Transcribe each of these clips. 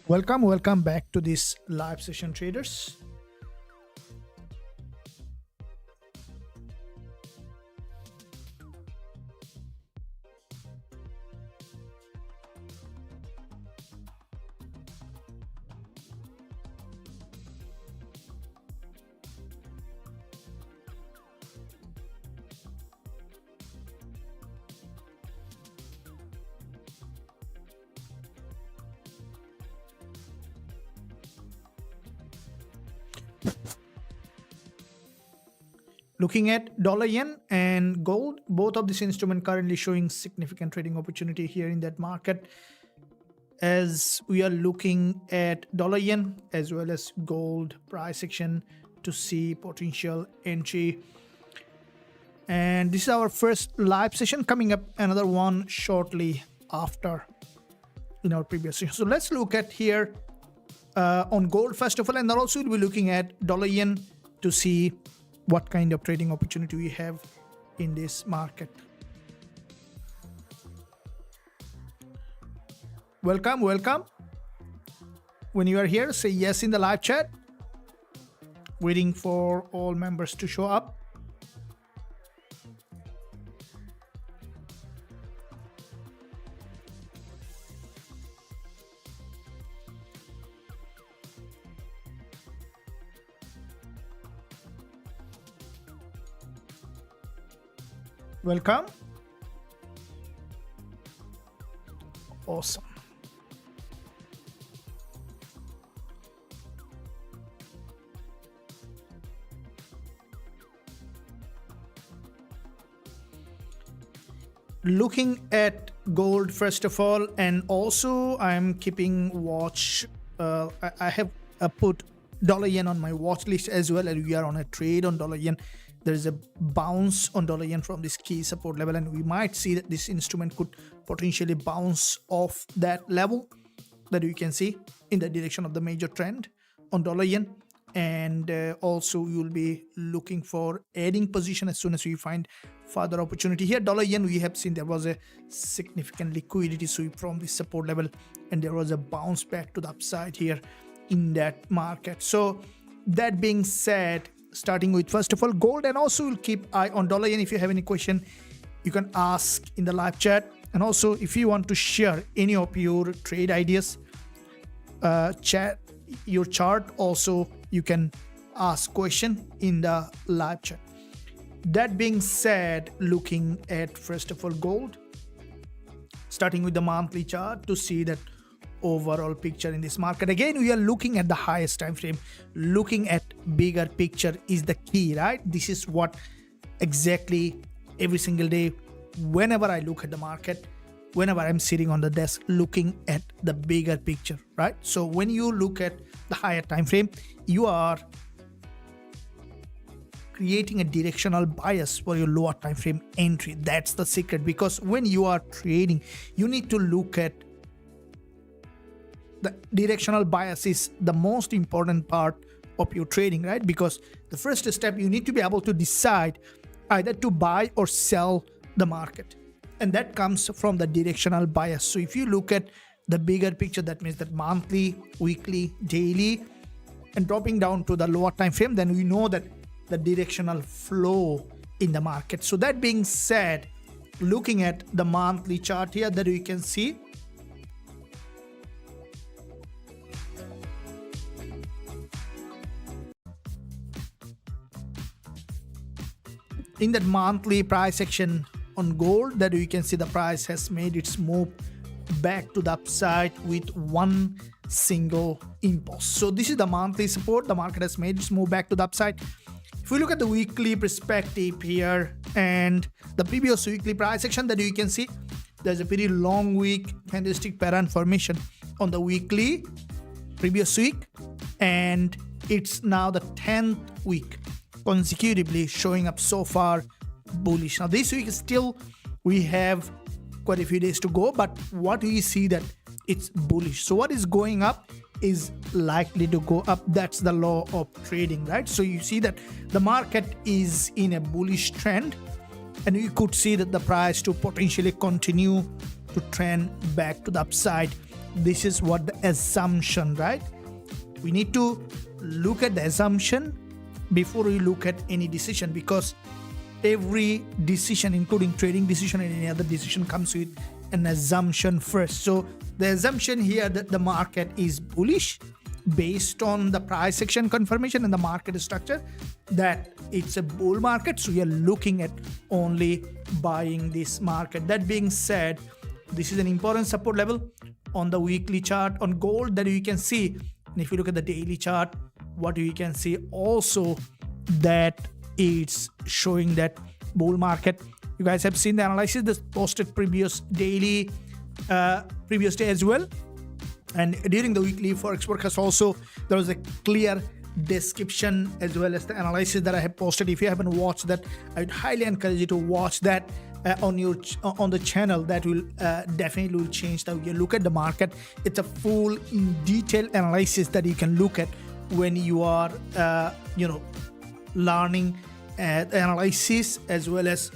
Welcome back to this live session, traders. Looking at dollar yen and gold, both of these instruments currently showing significant trading opportunity here in that market, as we are looking at dollar yen as well as gold price action to see potential entry. And this is our first live session, coming up another one shortly after in our previous session. So let's look at here on gold first of all, and then also we'll be looking at dollar yen to see what kind of trading opportunity we have in this market. Welcome. When you are here, say yes in the live chat. Waiting for all members to show up. Welcome. Awesome. Looking at gold first of all, and also I'm keeping watch. I have put dollar yen on my watch list as well, and we are on a trade on dollar yen. There is a bounce on dollar yen from this key support level, and we might see that this instrument could potentially bounce off that level that you can see in the direction of the major trend on dollar yen. And also you will be looking for adding position as soon as we find further opportunity. Here dollar yen, we have seen there was a significant liquidity sweep from this support level, and there was a bounce back to the upside here in that market. So that being said, starting with first of all gold, and also we'll keep eye on dollar yen. If you have any question, you can ask in the live chat, and also if you want to share any of your trade ideas, chat your chart, also you can ask question in the live chat. That being said, looking at first of all gold, starting with the monthly chart to see that overall picture in this market. Again, we are looking at the highest time frame. Looking at bigger picture is the key, right? This is what exactly every single day, whenever I look at the market, whenever I'm sitting on the desk, looking at the bigger picture, right? So when you look at the higher time frame, you are creating a directional bias for your lower time frame entry. That's the secret, because when you are trading, you need to look at the directional bias is the most important part of your trading, right? Because the first step, you need to be able to decide either to buy or sell the market, and that comes from the directional bias. So if you look at the bigger picture, that means that monthly, weekly, daily, and dropping down to the lower time frame, then we know that the directional flow in the market. So that being said, looking at the monthly chart here, that we can see in that monthly price action on gold, that you can see the price has made its move back to the upside with one single impulse. So this is the monthly support. The market has made its move back to the upside. If we look at the weekly perspective here and the previous weekly price action, that you can see there's a pretty long week candlestick pattern formation on the weekly previous week, and it's now the 10th week consecutively showing up so far bullish. Now this week still we have quite a few days to go, but what we see that it's bullish. So what is going up is likely to go up. That's the law of trading, right? So you see that the market is in a bullish trend, and you could see that the price to potentially continue to trend back to the upside this is what the assumption, right? We need to look at the assumption before we look at any decision, because every decision, including trading decision and any other decision, comes with an assumption first. So the assumption here that the market is bullish based on the price action confirmation and the market structure, that it's a bull market, so we are looking at only buying this market. That being said, this is an important support level on the weekly chart on gold that you can see. And if you look at the daily chart, what you can see also that it's showing that bull market. You guys have seen the analysis that's posted previous day as well, and during the weekly forex forecast also there was a clear description as well as the analysis that I have posted. If you haven't watched that, I would highly encourage you to watch that on the channel. That will definitely will change the way you look at the market. It's a full in detail analysis that you can look at when you are learning analysis as well as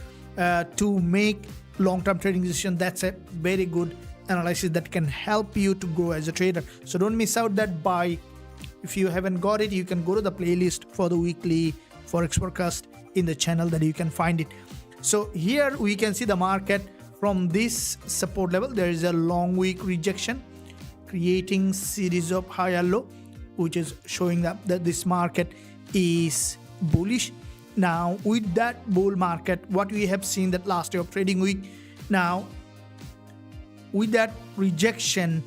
to make long-term trading decision. That's a very good analysis that can help you to grow as a trader. So don't miss out that. If you haven't got it, you can go to the playlist for the weekly forex forecast in the channel that you can find it. So here we can see the market from this support level. There is a long week rejection creating series of high and low, which is showing that this market is bullish. Now with that bull market, what we have seen that last day of trading week, now with that rejection,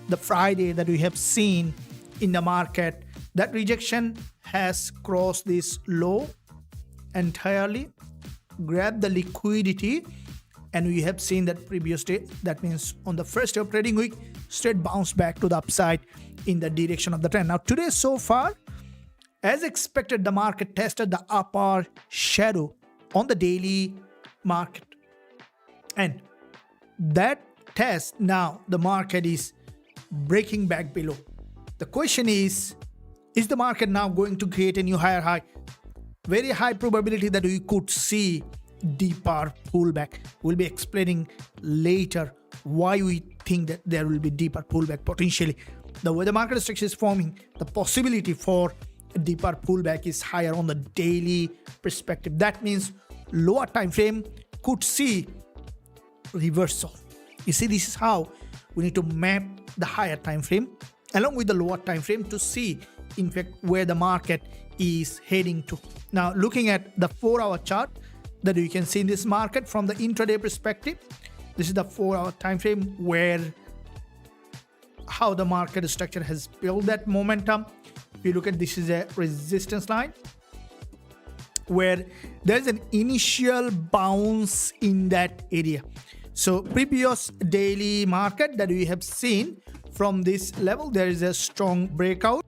the Friday that we have seen in the market, that rejection has crossed this low entirely, grabbed the liquidity, and we have seen that previous day, that means on the first day of trading week, straight bounce back to the upside in the direction of the trend. Now today so far, as expected, the market tested the upper shadow on the daily market, and that test, now the market is breaking back below. The question is the market now going to create a new higher high? Very high probability that we could see deeper pullback. We'll be explaining later why we think that there will be deeper pullback potentially. The way the market structure is forming, the possibility for a deeper pullback is higher on the daily perspective. That means lower time frame could see reversal. You see, this is how we need to map the higher time frame along with the lower time frame to see in fact where the market is heading to. Now looking at the 4-hour chart that you can see in this market from the intraday perspective, this is the 4-hour time frame where how the market structure has built that momentum. If you look at, this is a resistance line where there's an initial bounce in that area. So previous daily market that we have seen, from this level there is a strong breakout.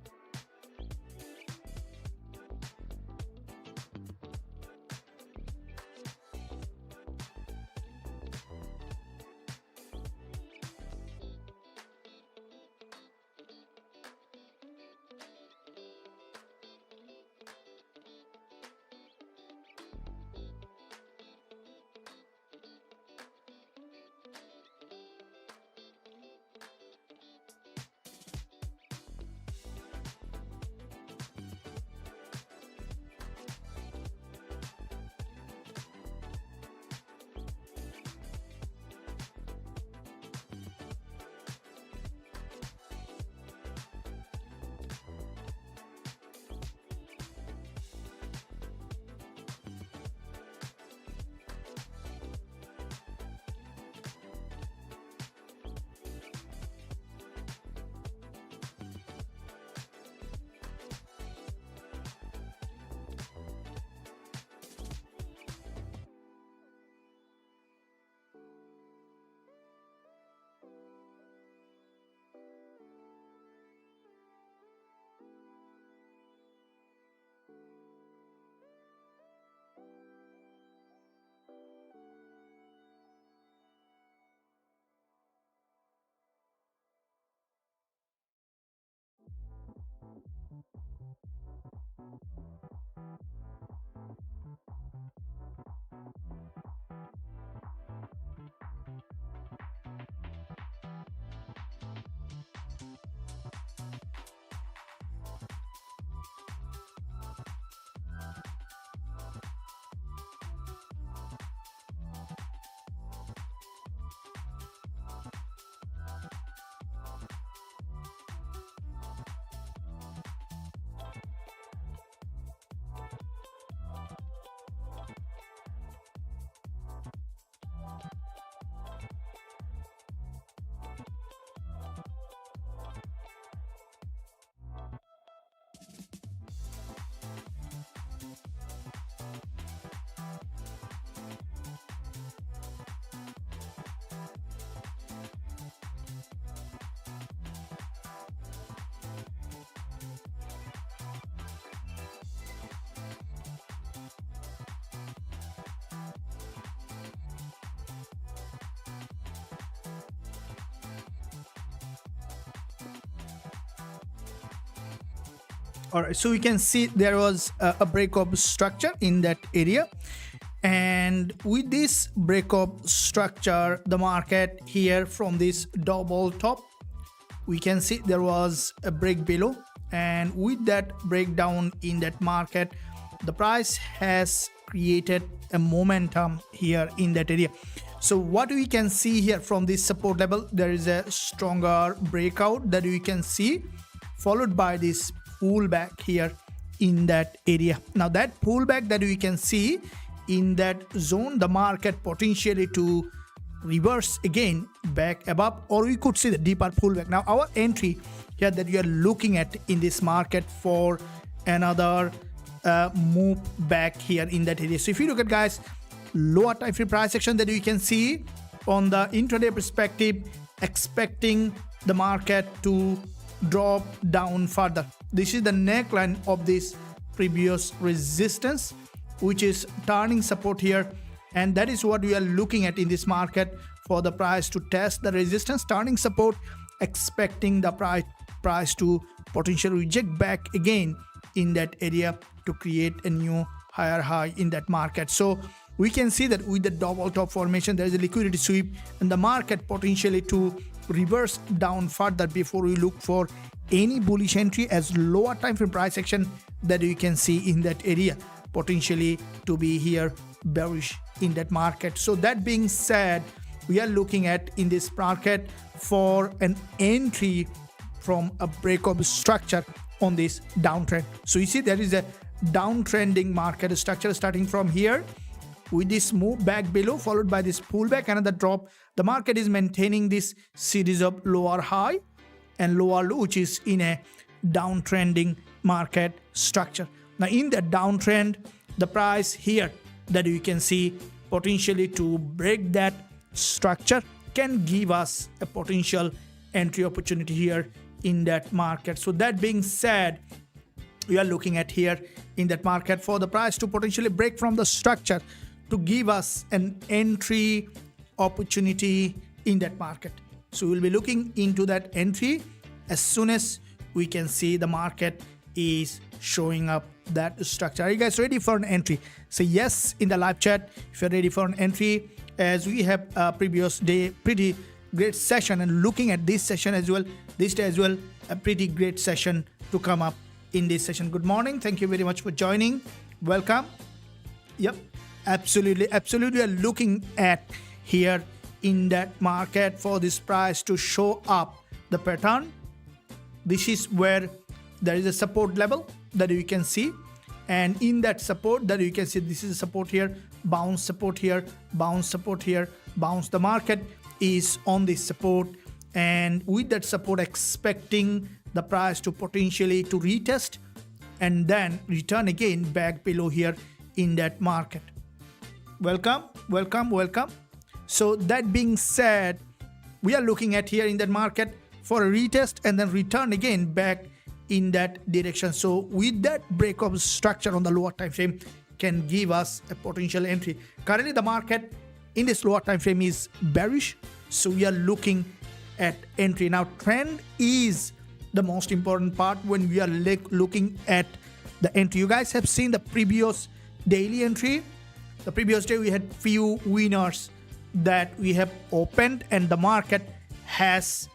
All right, so we can see there was a breakup structure in that area, and with this breakup structure, the market here from this double top, we can see there was a break below, and with that breakdown in that market, the price has created a momentum here in that area. So what we can see here from this support level, there is a stronger breakout that we can see, followed by this pullback here in that area. Now that pullback that we can see in that zone, the market potentially to reverse again back above, or we could see the deeper pullback. Now our entry here that we are looking at in this market for another move back here in that area. So if you look at, guys, lower time frame price action that we can see on the intraday perspective, expecting the market to drop down further. This is the neckline of this previous resistance, which is turning support here, and that is what we are looking at in this market, for the price to test the resistance, turning support, expecting the price to potentially reject back again in that area to create a new higher high in that market. So we can see that with the double top formation, there is a liquidity sweep, and the market potentially to reverse down further before we look for any bullish entry, as lower time frame price action that you can see in that area potentially to be here bearish in that market. So that being said, we are looking at in this market for an entry from a breakup structure on this downtrend. So you see there is a downtrending market structure starting from here with this move back below, followed by this pullback, another drop. The market is maintaining this series of lower high and lower low, which is in a downtrending market structure. Now in the downtrend, the price here that you can see potentially to break that structure can give us a potential entry opportunity here in that market. So that being said, we are looking at here in that market for the price to potentially break from the structure to give us an entry opportunity in that market. So we'll be looking into that entry as soon as we can see the market is showing up that structure. Are you guys ready for an entry? Say yes in the live chat if you're ready for an entry, as we have a previous day pretty great session, and looking at this session as well, this day as well, a pretty great session to come up in this session. Good morning, thank you very much for joining, welcome. Yep, absolutely we are looking at here in that market for this price to show up the pattern. This is where there is a support level that you can see, and in that support that you can see, this is a support here, bounce support here, bounce support here, bounce. The market is on this support, and with that support expecting the price to potentially to retest and then return again back below here in that market. Welcome. So that being said, we are looking at here in that market for a retest and then return again back in that direction. So with that breakup structure on the lower time frame can give us a potential entry. Currently the market in this lower time frame is bearish, so we are looking at entry. Now trend is the most important part when we are looking at the entry. You guys have seen the previous daily entry. The previous day we had few winners that we have opened, and the market has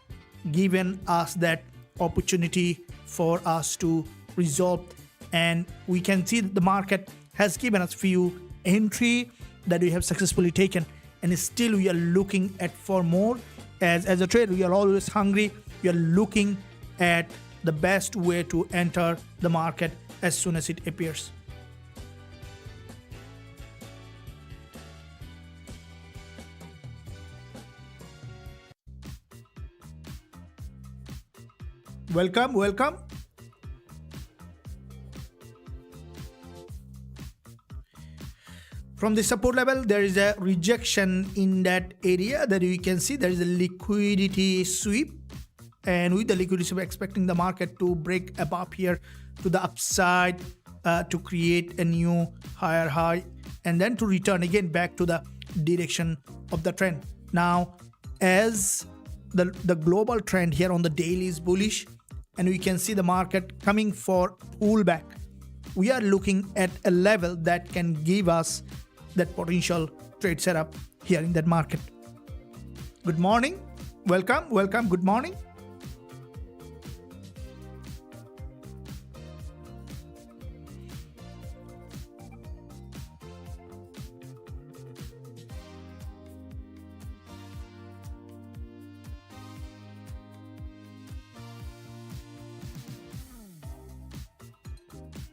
given us that opportunity for us to resolve, and we can see that the market has given us few entry that we have successfully taken, and still we are looking at for more. As a trader, we are always hungry. We are looking at the best way to enter the market as soon as it appears. Welcome. From the support level, there is a rejection in that area that you can see. There is a liquidity sweep, and with the liquidity sweep, expecting the market to break above here to the upside to create a new higher high, and then to return again back to the direction of the trend. Now, as the global trend here on the daily is bullish, and we can see the market coming for pullback. We are looking at a level that can give us that potential trade setup here in that market. Good morning. Welcome. Good morning.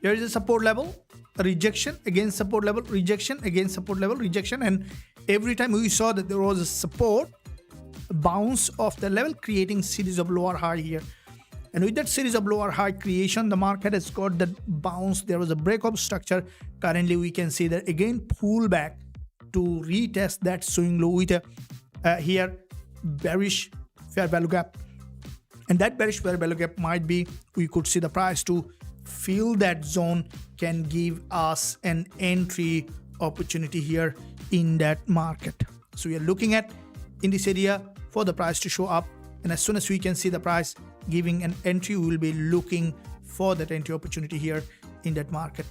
Here is a support level, a rejection against support level, rejection against support level, rejection, and every time we saw that there was a support, bounce of the level, creating series of lower high here. And with that series of lower high creation, the market has got that bounce. There was a break of structure. Currently, we can see that again pullback to retest that swing low with a here bearish fair value gap. And that bearish fair value gap might be, we could see the price to fill that zone, can give us an entry opportunity here in that market. So we are looking at in this area for the price to show up, and as soon as we can see the price giving an entry, we will be looking for that entry opportunity here in that market.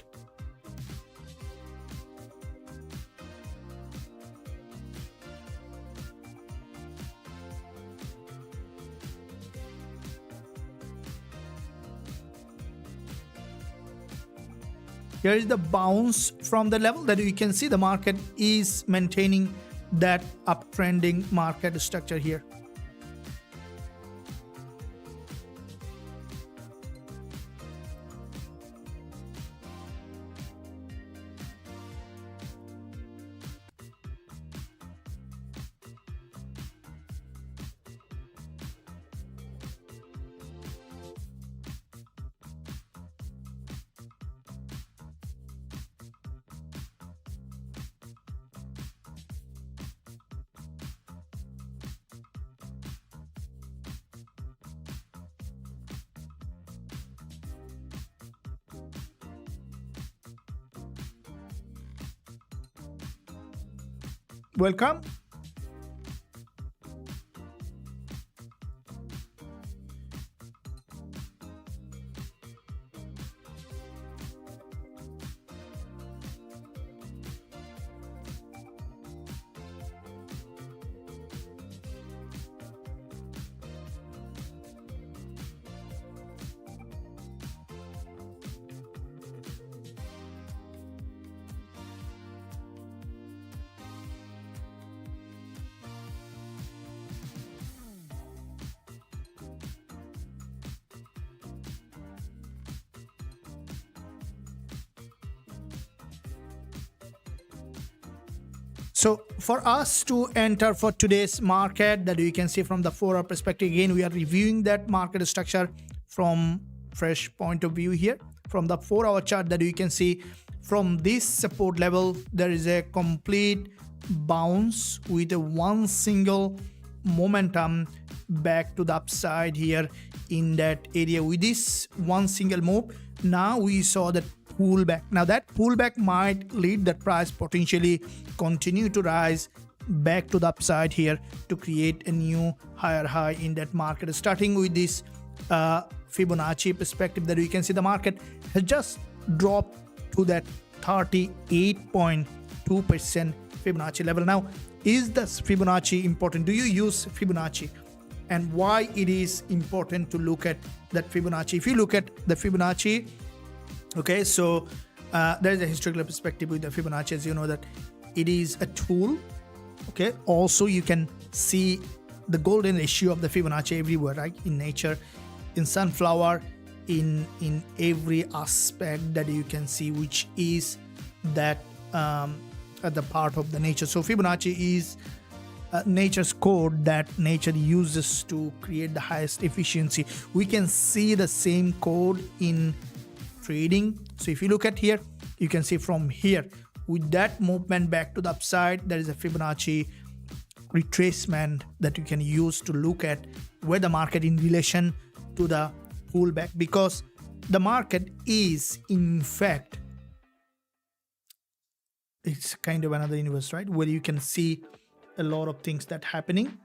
Here is the bounce from the level that you can see the market is maintaining that uptrending market structure here. Welcome. So for us to enter for today's market, that you can see from the 4-hour perspective, again, we are reviewing that market structure from fresh point of view here. From the 4-hour chart that you can see from this support level, there is a complete bounce with a one single momentum back to the upside here in that area. With this one single move, now we saw that pullback. Now that pullback might lead the price potentially continue to rise back to the upside here to create a new higher high in that market. Starting with this Fibonacci perspective, that you can see the market has just dropped to that 38.2% Fibonacci level. Now, is this Fibonacci important? Do you use Fibonacci? And why it is important to look at that Fibonacci? If you look at the Fibonacci, okay, so there is a historical perspective with the Fibonacci, as you know that it is a tool. Okay, also you can see the golden ratio of the Fibonacci everywhere, right? In nature, in sunflower, in every aspect that you can see, which is that at the part of the nature. So Fibonacci is nature's code that nature uses to create the highest efficiency. We can see the same code in trading. So if you look at here, you can see from here, with that movement back to the upside, there is a Fibonacci retracement that you can use to look at where the market in relation to the pullback, because the market is in fact, it's kind of another universe, right, where you can see a lot of things that happening.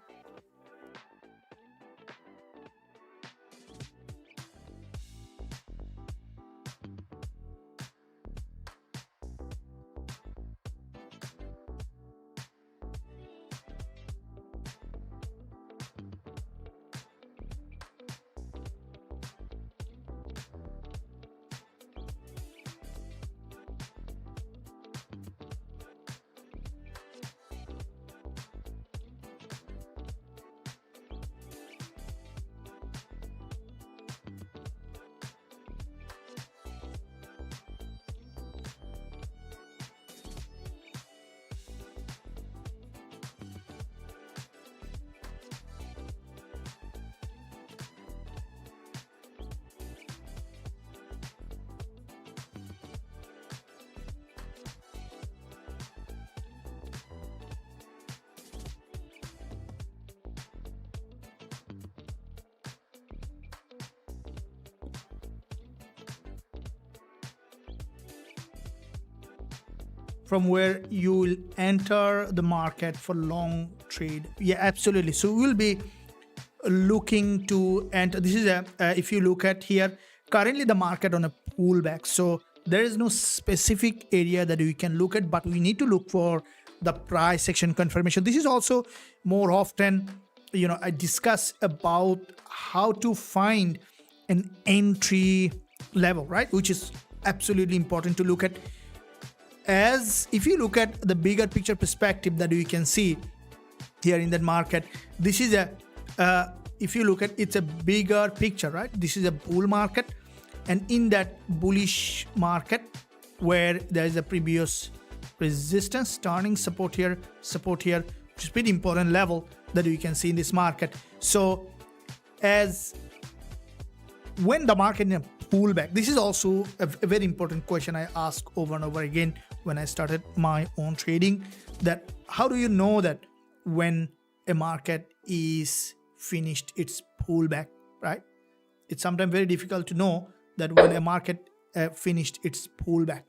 from where you will enter the market for long trade. Yeah, absolutely. So we'll be looking to enter. This is a if you look at here, currently the market on a pullback, so there is no specific area that we can look at, but we need to look for the price action confirmation. This is also more often, I discuss about how to find an entry level, right, which is absolutely important to look at. As if you look at the bigger picture perspective that we can see here in that market, this is a if you look at, it's a bigger picture, right? This is a bull market, and in that bullish market where there is a previous resistance, turning support here, which is pretty important level that we can see in this market. So as when the market in a pullback, this is also a very important question I ask over and over again when I started my own trading, that how do you know that when a market is finished its pullback, right? It's sometimes very difficult to know that when a market finished its pullback.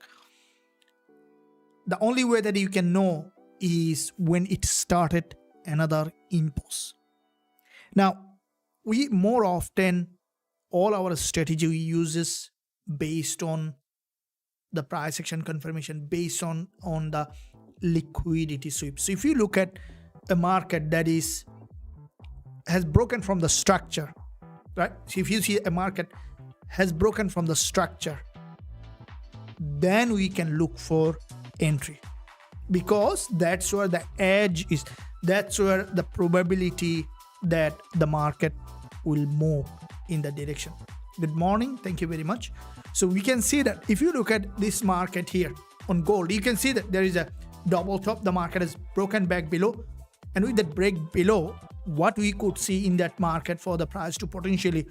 The only way that you can know is when it started another impulse. Now, we more often, all our strategy we uses based on the price action confirmation, based on the liquidity sweep. So if you look at a market that has broken from the structure, right? So if you see a market has broken from the structure, then we can look for entry, because that's where the edge is. That's where the probability that the market will move in that direction. Good morning. Thank you very much. So we can see that if you look at this market here on gold, you can see that there is a double top. The market has broken back below, and with that break below, what we could see in that market for the price to potentially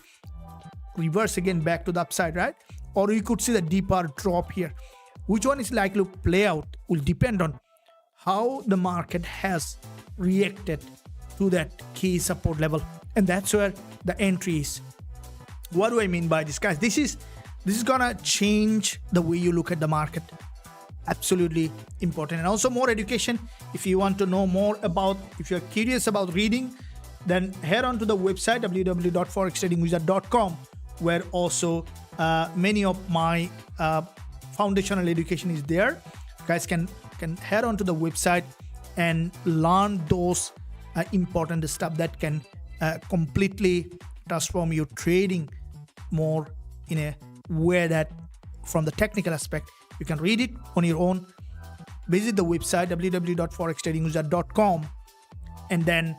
reverse again back to the upside, right? Or you could see the deeper drop here. Which one is likely to play out will depend on how the market has reacted to that key support level, and that's where the entry is. What do I mean by this, guys? This is gonna change the way you look at the market. Absolutely important. And also more education. If you want to know more about, if you're curious about reading, then head on to the website www.forextradingwizard.com, where also many of my foundational education is there. You guys can head on to the website and learn those important stuff that can completely transform your trading more in a way that from the technical aspect you can read it on your own. Visit the website www.forextradingwizard.com and then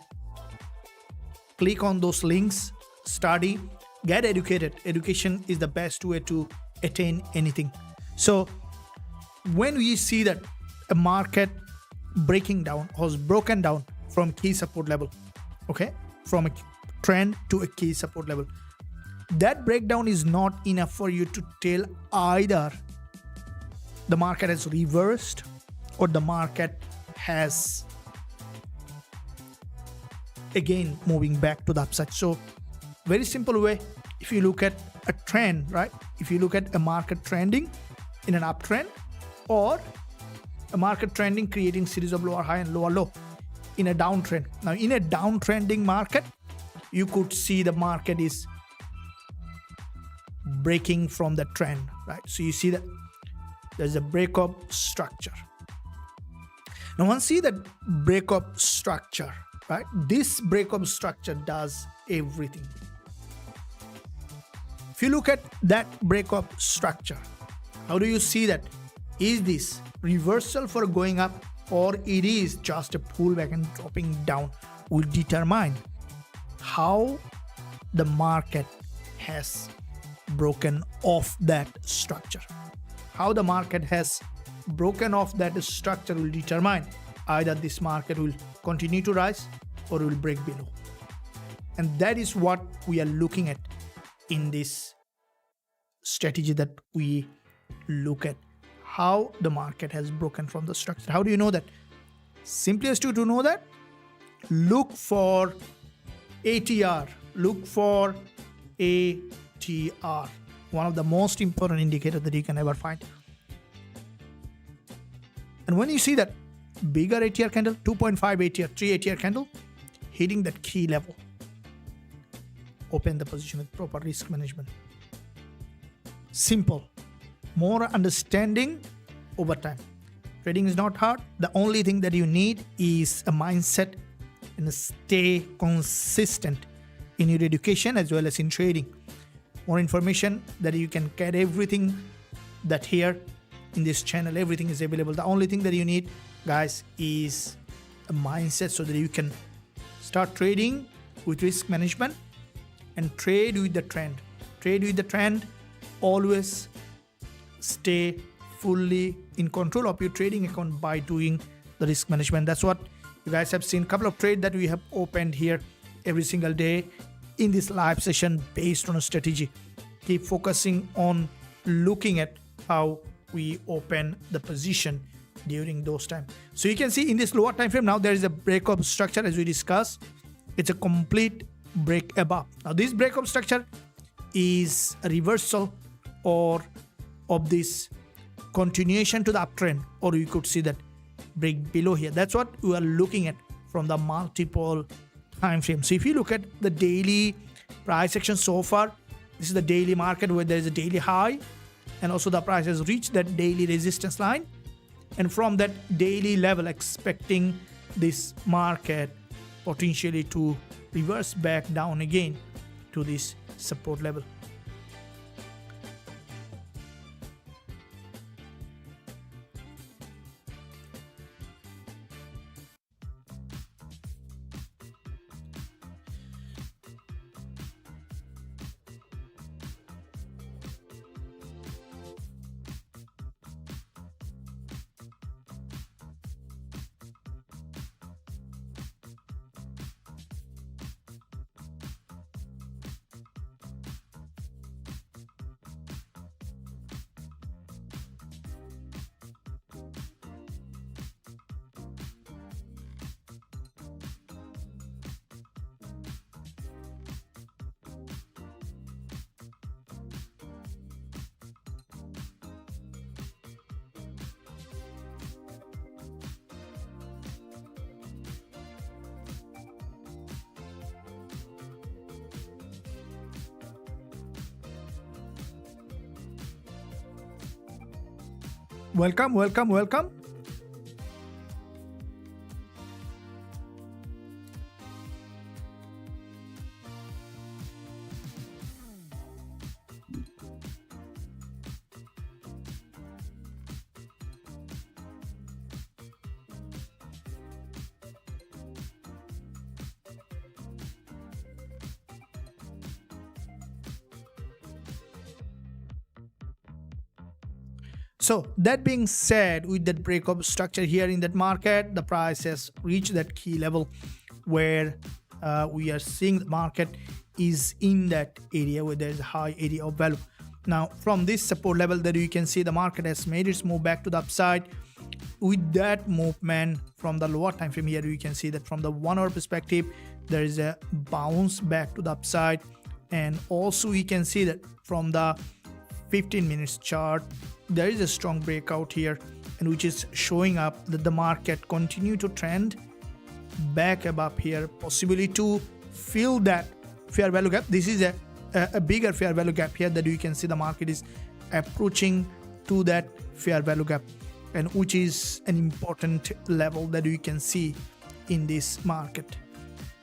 click on those links, study, get educated. Education is the best way to attain anything. So when we see that a market breaking down or has broken down from key support level, okay, from a trend to a key support level, that breakdown is not enough for you to tell either the market has reversed or the market has again moving back to the upside. So very simple way, if you look at a trend, right? If you look at a market trending in an uptrend, or a market trending creating series of lower high and lower low in a downtrend. Now in a downtrending market, you could see the market is breaking from the trend, right? So you see that there's a breakup structure. Now once you see that breakup structure, right? This breakup structure does everything. If you look at that breakup structure, how do you see that? Is this reversal for going up, or it is just a pullback and dropping down? Will determine how the market has broken off that structure. How the market has broken off that structure will determine either this market will continue to rise or will break below. And that is what we are looking at in this strategy, that we look at how the market has broken from the structure. How do you know that? Simplest way to know that, look for ATR. Look for ATR. One of the most important indicators that you can ever find. And when you see that bigger ATR candle, 2.5 ATR, 3 ATR candle, hitting that key level, open the position with proper risk management. Simple. More understanding over time. Trading is not hard. The only thing that you need is a mindset and stay consistent in your education as well as in trading. More information that you can get everything that here in this channel, everything is available. The only thing that you need, guys, is a mindset so that you can start trading with risk management and trade with the trend. Trade with the trend. Always stay fully in control of your trading account by doing the risk management. That's what you guys have seen. A couple of trades that we have opened here every single day in this live session based on a strategy. Keep focusing on looking at how we open the position during those times. So you can see in this lower time frame now there is a breakup structure as we discussed. It's a complete break above. Now this breakup structure is a reversal or of this continuation to the uptrend, or you could see that break below here. That's what we are looking at from the multiple time frame. So if you look at the daily price action so far, this is the daily market where there is a daily high, and also the price has reached that daily resistance line, and from that daily level expecting this market potentially to reverse back down again to this support level. Welcome, welcome, welcome. So that being said, with that breakup structure here in that market, the price has reached that key level where we are seeing the market is in that area where there is a high area of value. Now from this support level that you can see, the market has made its move back to the upside. With that movement from the lower time frame here, you can see that from the 1 hour perspective there is a bounce back to the upside, and also we can see that from the 15 minutes chart there is a strong breakout here, and which is showing up that the market continue to trend back above here, possibly to fill that fair value gap. This is a bigger fair value gap here that you can see the market is approaching to that fair value gap, and which is an important level that you can see in this market.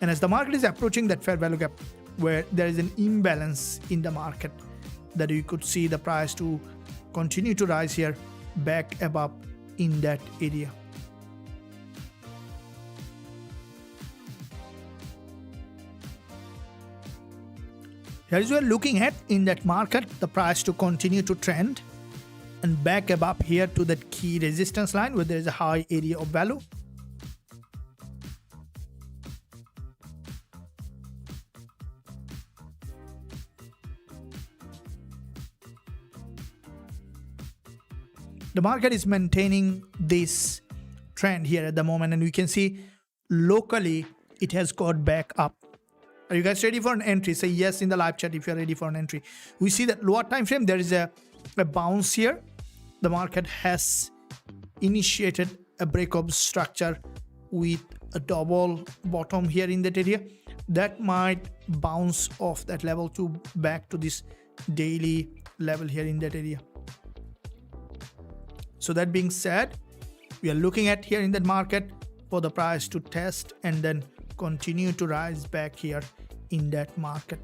And as the market is approaching that fair value gap where there is an imbalance in the market, that you could see the price to continue to rise here back above in that area. Here is what we are looking at in that market, the price to continue to trend and back above here to that key resistance line where there is a high area of value. The market is maintaining this trend here at the moment, and we can see locally it has got back up. Are you guys ready for an entry? Say yes in the live chat if you're ready for an entry. We see that lower time frame there is a bounce here. The market has initiated a breakup structure with a double bottom here in that area, that might bounce off that level to back to this daily level here in that area. So that being said, we are looking at here in that market for the price to test and then continue to rise back here in that market.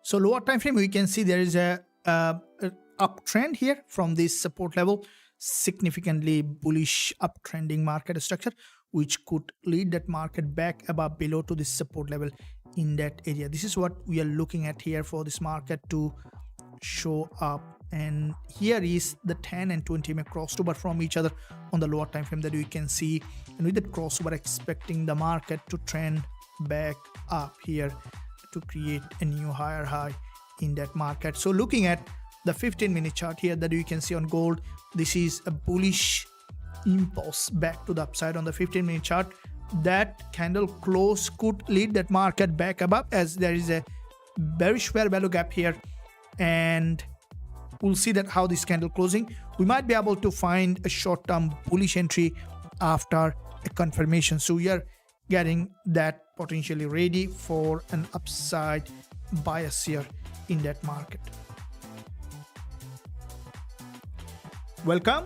So lower time frame, we can see there is a uptrend here from this support level, significantly bullish uptrending market structure, which could lead that market back above below to this support level in that area. This is what we are looking at here for this market to show up. And here is the 10 and 20 MA crossover from each other on the lower time frame that we can see, and with that crossover expecting the market to trend back up here to create a new higher high in that market. So looking at the 15-minute chart here that you can see on gold, this is a bullish impulse back to the upside on the 15-minute chart. That candle close could lead that market back above, as there is a bearish fair value gap here, and we'll see that how this candle closing. We might be able to find a short-term bullish entry after a confirmation. So we are getting that potentially ready for an upside bias here in that market. Welcome.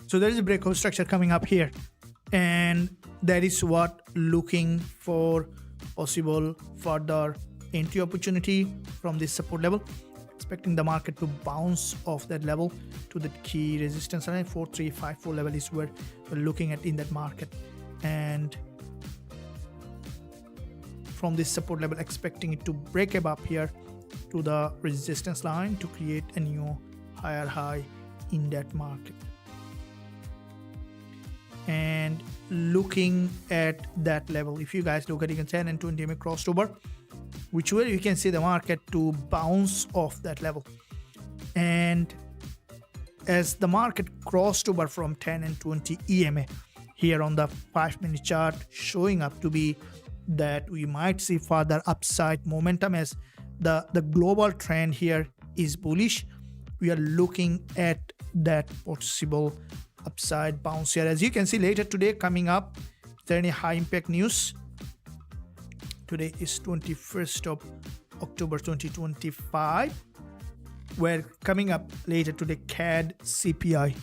So there is a breakout structure coming up here, and that is what looking for possible further entry opportunity from this support level, expecting the market to bounce off that level to the key resistance line. 4354 level is where we're looking at in that market, and from this support level expecting it to break above here to the resistance line to create a new higher high in that market. And looking at that level, if you guys look at even 10 and 20 MA crossed over, which way you can see the market to bounce off that level. And as the market crossed over from 10 and 20 EMA here on the 5-minute chart, showing up to be that we might see further upside momentum as the global trend here is bullish. We are looking at that possible upside bounce here. As you can see later today coming up, is there any high impact news? Today is 21st of October 2025. We're coming up later today CAD CPI.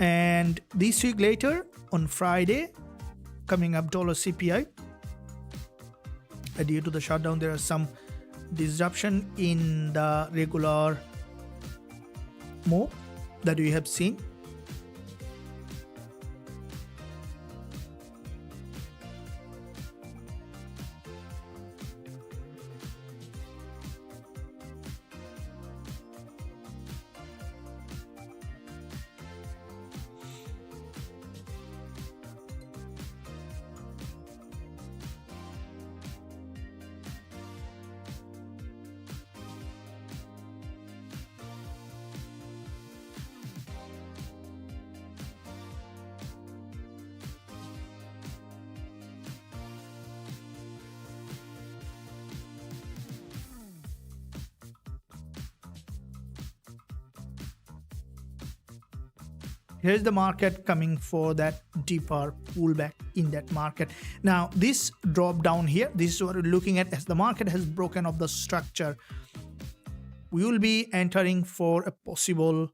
And this week later on Friday, coming up dollar CPI. Due to the shutdown, there are some disruption in the regular move that we have seen. Here's the market coming for that deeper pullback in that market. Now this drop down here, this is what we're looking at as the market has broken off the structure. We will be entering for a possible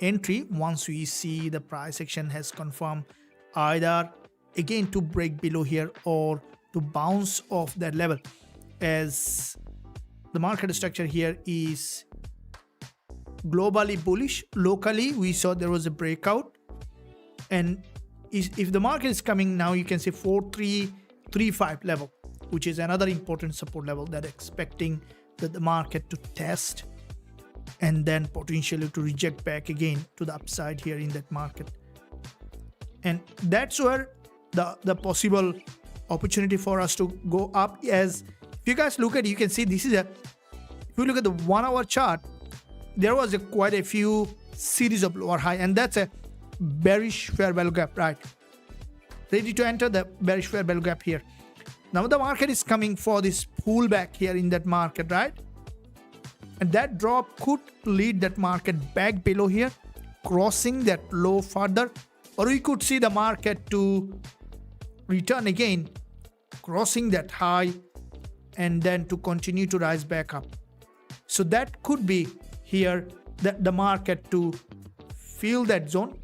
entry once we see the price action has confirmed either again to break below here or to bounce off that level, as the market structure here is globally bullish. Locally we saw there was a breakout, and if the market is coming now, you can see 4335 level, which is another important support level that expecting that the market to test and then potentially to reject back again to the upside here in that market. And that's where the possible opportunity for us to go up. As if you guys look at it, you can see this is if you look at the 1 hour chart, there was quite a few series of lower high, and that's a bearish fair value gap, right? Ready to enter the bearish fair value gap here. Now the market is coming for this pullback here in that market, right? And that drop could lead that market back below here, crossing that low further, or we could see the market to return again, crossing that high, and then to continue to rise back up. So that could be here that the market to fill that zone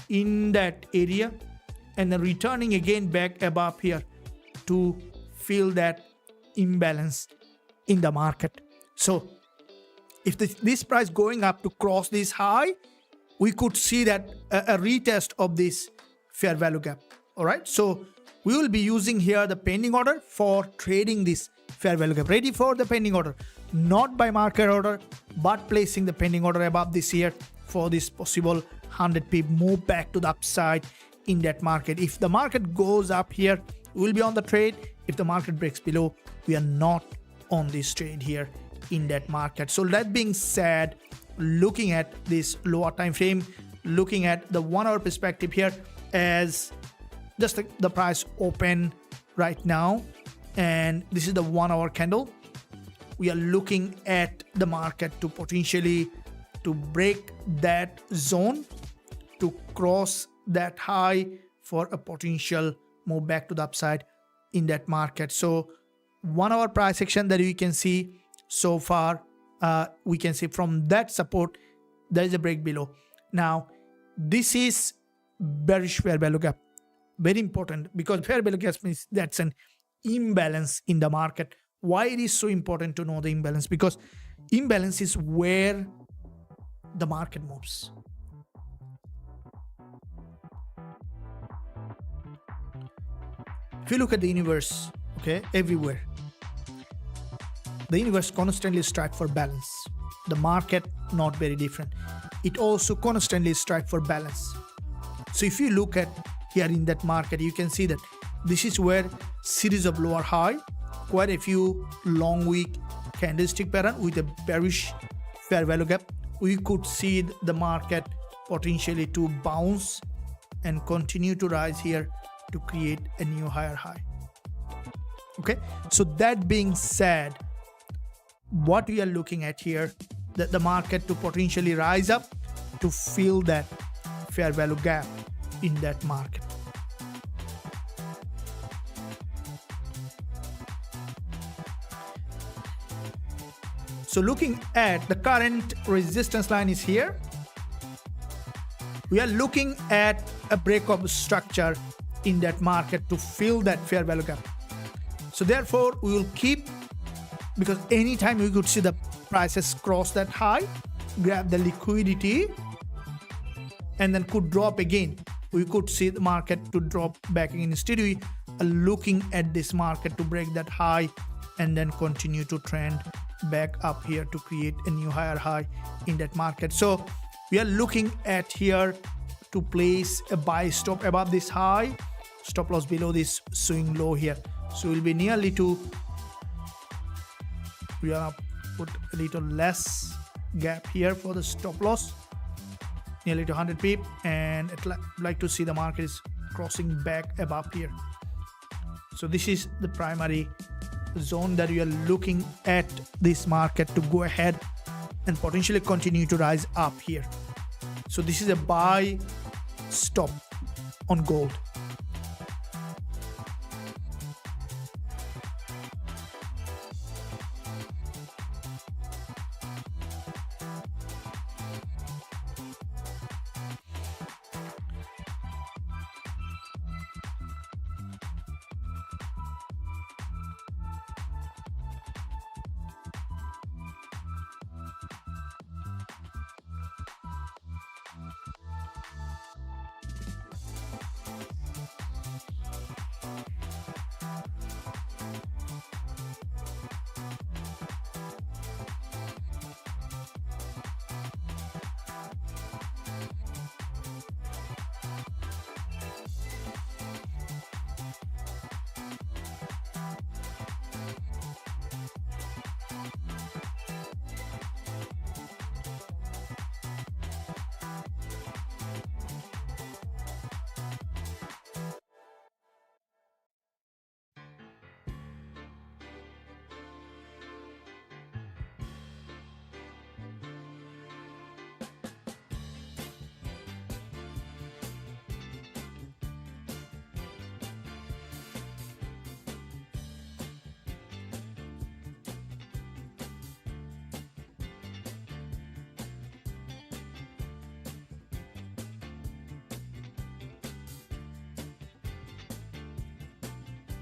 in that area and then returning again back above here to fill that imbalance in the market. So if this price going up to cross this high, we could see that a retest of this fair value gap. All right, so we will be using here the pending order for trading this fair value gap. Ready for the pending order, not by market order, but placing the pending order above this here for this possible 100 pip move back to the upside in that market. If the market goes up here, we will be on the trade. If the market breaks below, we are not on this trade here in that market. So that being said, looking at this lower time frame, looking at the 1 hour perspective here, as just the price open right now, and this is the 1 hour candle, we are looking at the market to potentially to break that zone, to cross that high for a potential move back to the upside in that market. So 1 hour price action that we can see so far, we can see from that support there is a break below. Now this is bearish fair value gap, very important, because fair value gap means that's an imbalance in the market. Why it is so important to know the imbalance? Because imbalance is where the market moves. If you look at the universe, okay, everywhere, the universe constantly strives for balance. The market, not very different. It also constantly strives for balance. So if you look at here in that market, you can see that this is where series of lower high, quite a few long week candlestick pattern with a bearish fair value gap. We could see the market potentially to bounce and continue to rise here to create a new higher high. Okay, so that being said, what we are looking at here, that the market to potentially rise up to fill that fair value gap in that market. So looking at the current resistance line is here. We are looking at a break of structure in that market to fill that fair value gap. So therefore we will keep, because anytime we could see the prices cross that high, grab the liquidity, and then could drop again. We could see the market to drop back again. Instead, we are looking at this market to break that high and then continue to trend back up here to create a new higher high in that market. So we are looking at here to place a buy stop above this high, stop loss below this swing low here. So we'll be nearly to, we are put a little less gap here for the stop loss, nearly to 100 pip, and I'd like to see the market is crossing back above here. So this is the primary zone that we are looking at this market to go ahead and potentially continue to rise up here. So this is a buy stop on gold.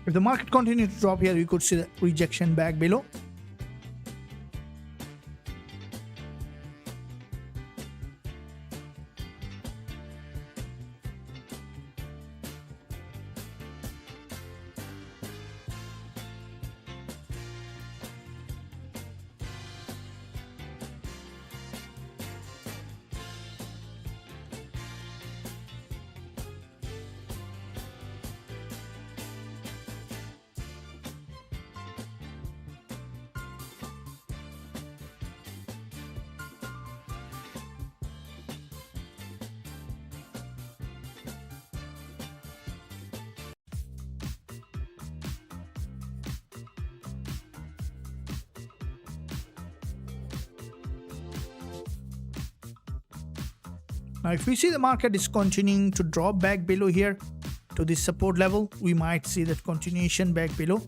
If the market continues to drop here, you could see the rejection back below. Now, if we see the market is continuing to drop back below here to this support level, we might see that continuation back below,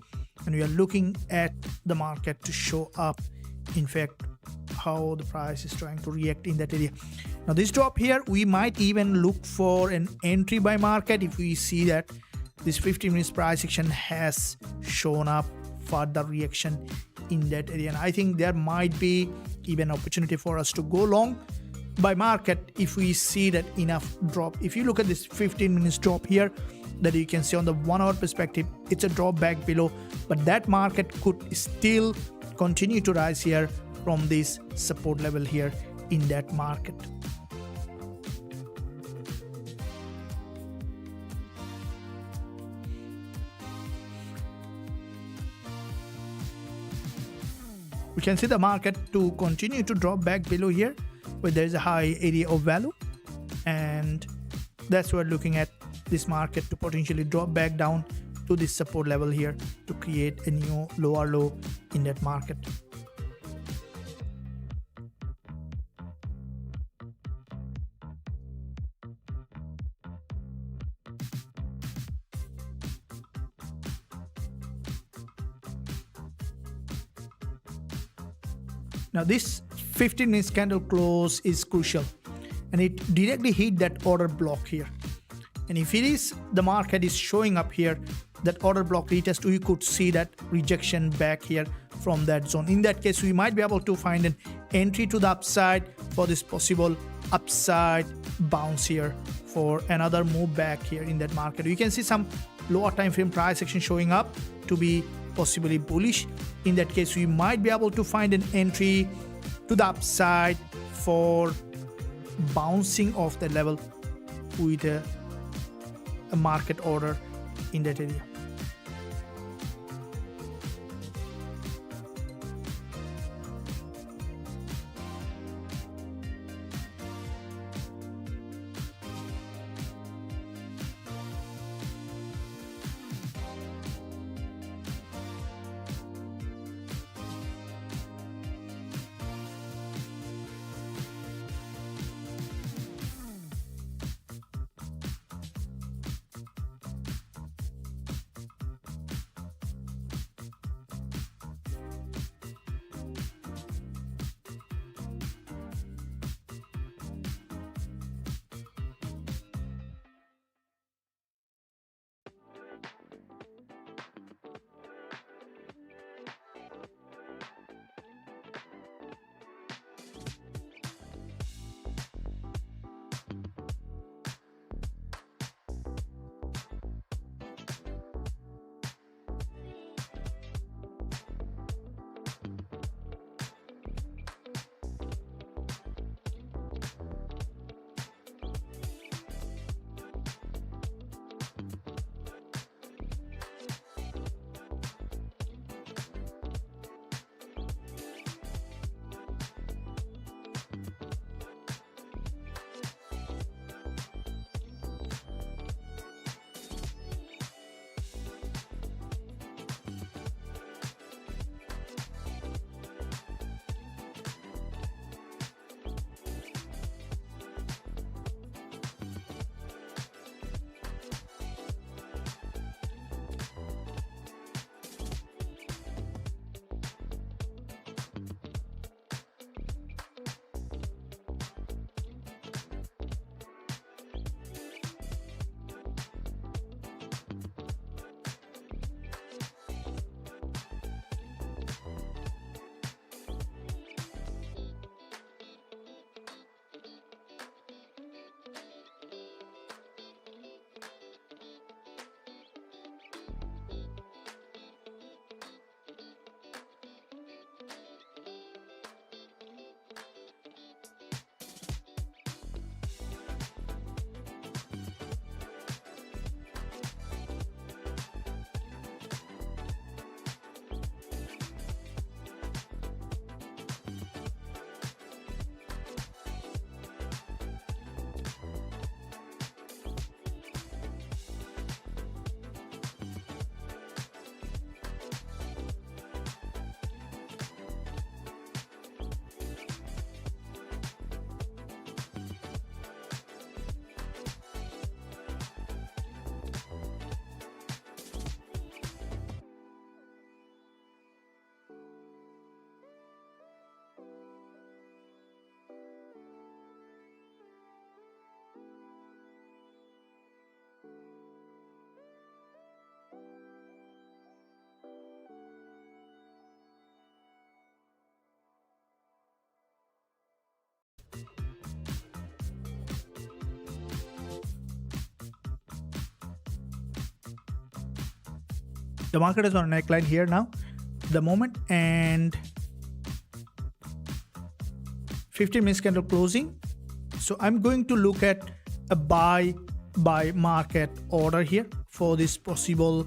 and we are looking at the market to show up, in fact, how the price is trying to react in that area. Now, this drop here, we might even look for an entry by market if we see that this 50 minutes price action has shown up further reaction in that area. And I think there might be even opportunity for us to go long by market if we see that enough drop. If you look at this 15 minutes drop here, that you can see on the 1 hour perspective, it's a drop back below, but that market could still continue to rise here from this support level here in that market. We can see the market to continue to drop back below here where there is a high area of value, and that's what we're looking at, this market to potentially drop back down to this support level here to create a new lower low in that market. Now this 15 minutes candle close is crucial, and it directly hit that order block here. And if it is, the market is showing up here, that order block retest, we could see that rejection back here from that zone. In that case, we might be able to find an entry to the upside for this possible upside bounce here for another move back here in that market. You can see some lower time frame price action showing up to be possibly bullish. In that case, we might be able to find an entry to the upside for bouncing off the level with a market order in that area. The market is on a neckline here now, the moment, and 15 minutes candle closing. So I'm going to look at a buy by market order here for this possible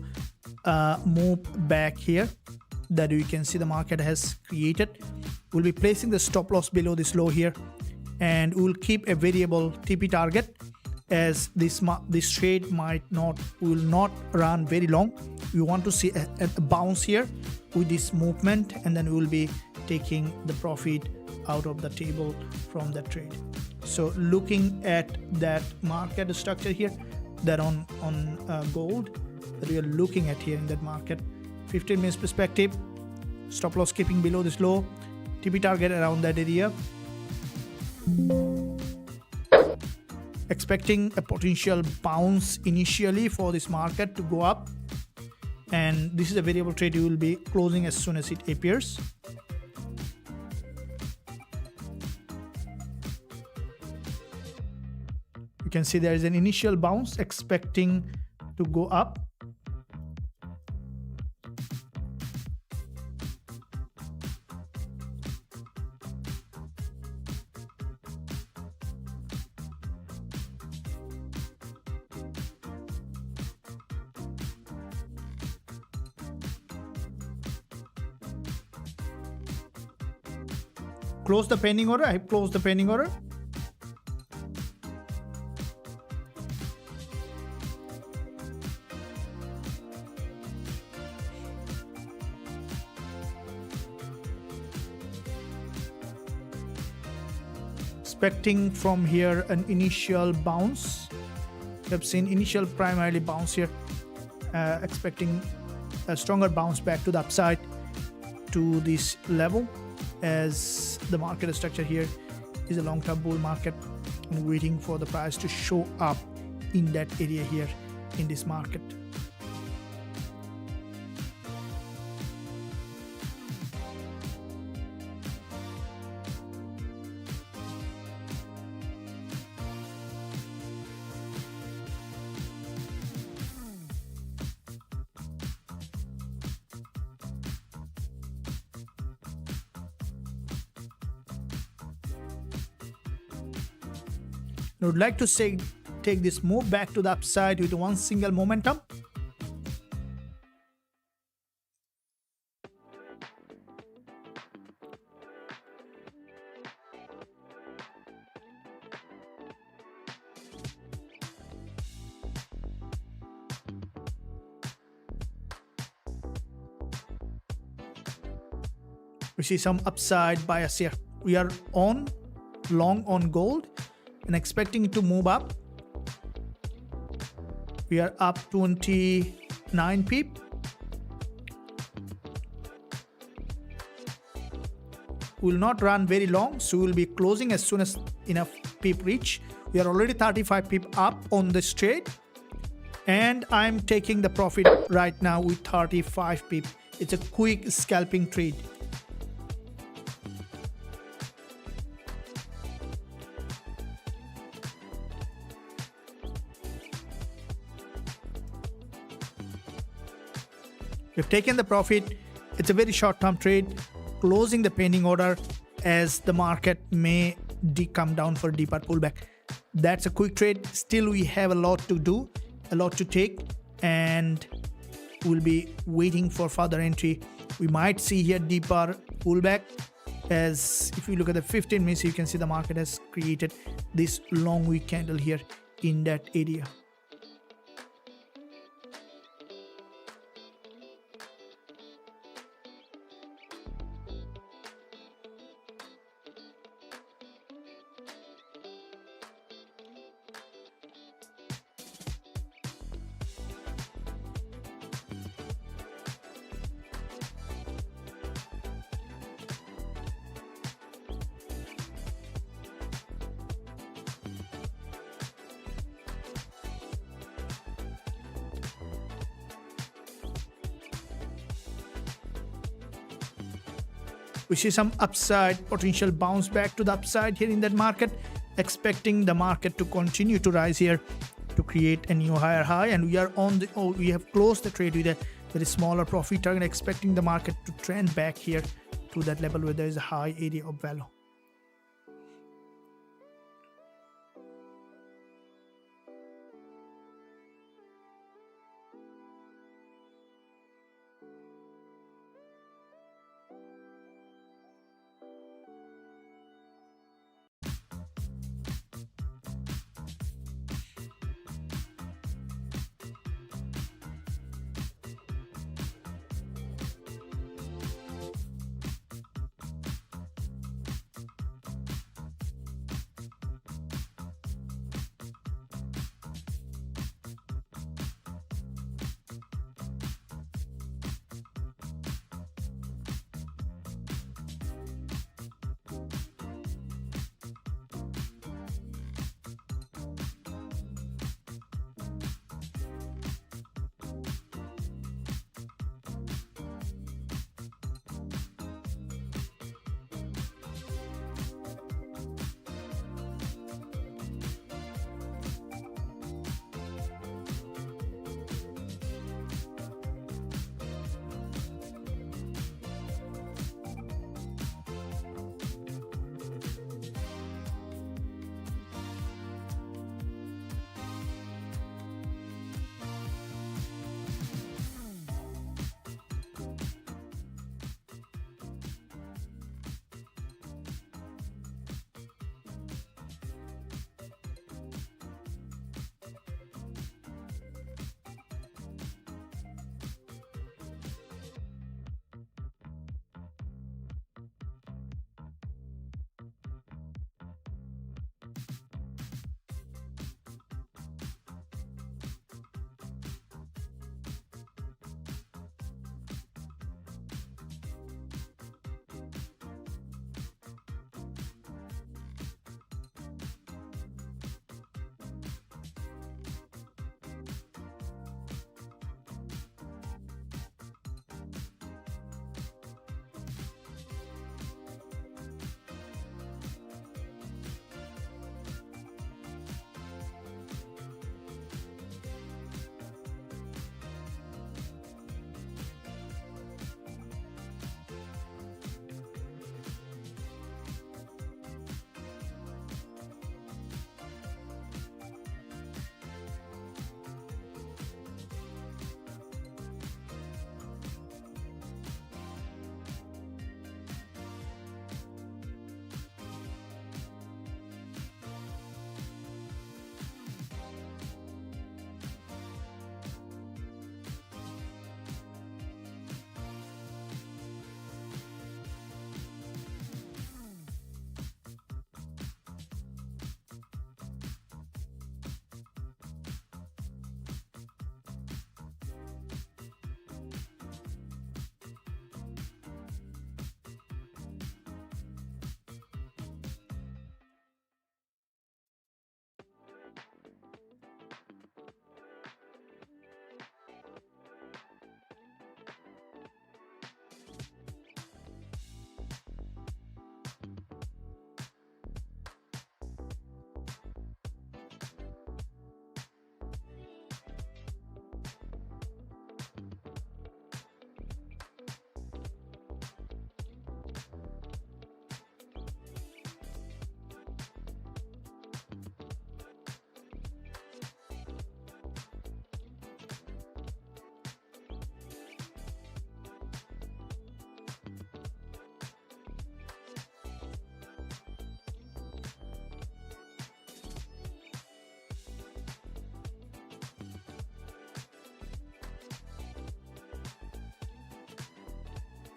move back here that you can see the market has created. We'll be placing the stop loss below this low here, and we'll keep a variable TP target, as this trade will not run very long. We want to see a bounce here with this movement, and then we will be taking the profit out of the table from that trade. So looking at that market structure here, that on gold that we are looking at here in that market, 15 minutes perspective, stop loss keeping below this low, TP target around that area. Expecting a potential bounce initially for this market to go up, and this is a variable trade you will be closing as soon as it appears. You can see there is an initial bounce expecting to go up. Close the pending order. I have closed the pending order. Expecting from here an initial bounce. We have seen initial primarily bounce here. Expecting a stronger bounce back to the upside to this level, as the market structure here is a long-term bull market and waiting for the price to show up in that area here in this market. I would like to say take this move back to the upside with one single momentum. We see some upside bias here. We are on long on gold and expecting it to move up. We are up 29 pip. Will not run very long, so we'll be closing as soon as enough pip reach. We are already 35 pip up on this trade, and I'm taking the profit right now with 35 pip. It's a quick scalping trade. We've taken the profit. It's a very short-term trade, closing the pending order as the market may come down for a deeper pullback. That's a quick trade. Still, we have a lot to do, a lot to take, and we'll be waiting for further entry. We might see here deeper pullback, as if you look at the 15 minutes, you can see the market has created this long wick candle here in that area. We see some upside, potential bounce back to the upside here in that market, expecting the market to continue to rise here to create a new higher high. And we are on the, we have closed the trade with a very smaller profit target, expecting the market to trend back here to that level where there is a high area of value.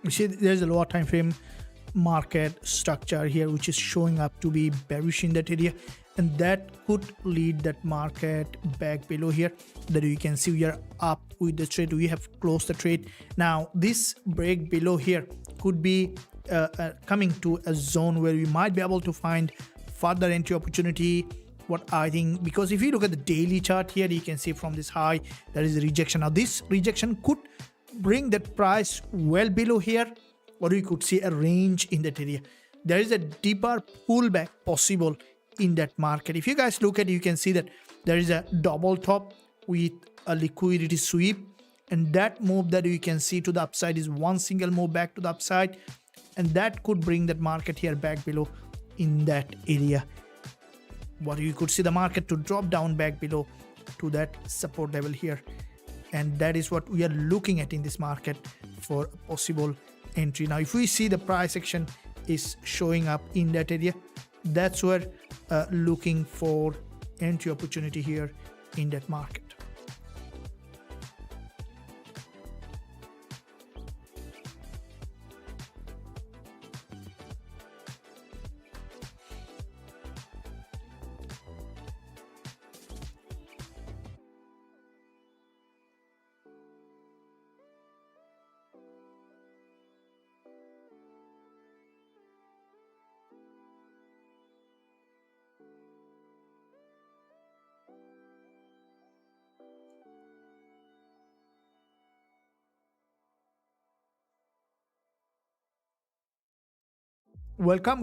You see there's a lower time frame market structure here which is showing up to be bearish in that area, and that could lead that market back below here. That you can see we are up with the trade, we have closed the trade. Now this break below here could be coming to a zone where we might be able to find further entry opportunity. What I think, because if you look at the daily chart here, you can see from this high there is a rejection. Now this rejection could bring that price well below here, or you could see a range in that area. There is a deeper pullback possible in that market. If you guys look at it, you can see that there is a double top with a liquidity sweep, And that move that you can see to the upside is one single move back to the upside, and that could bring that market here back below in that area. What you could see the market to drop down back below to that support level here, and that is what we are looking at in this market for a possible entry. Now if we see the price action is showing up in that area, that's where looking for entry opportunity here in that market. Welcome.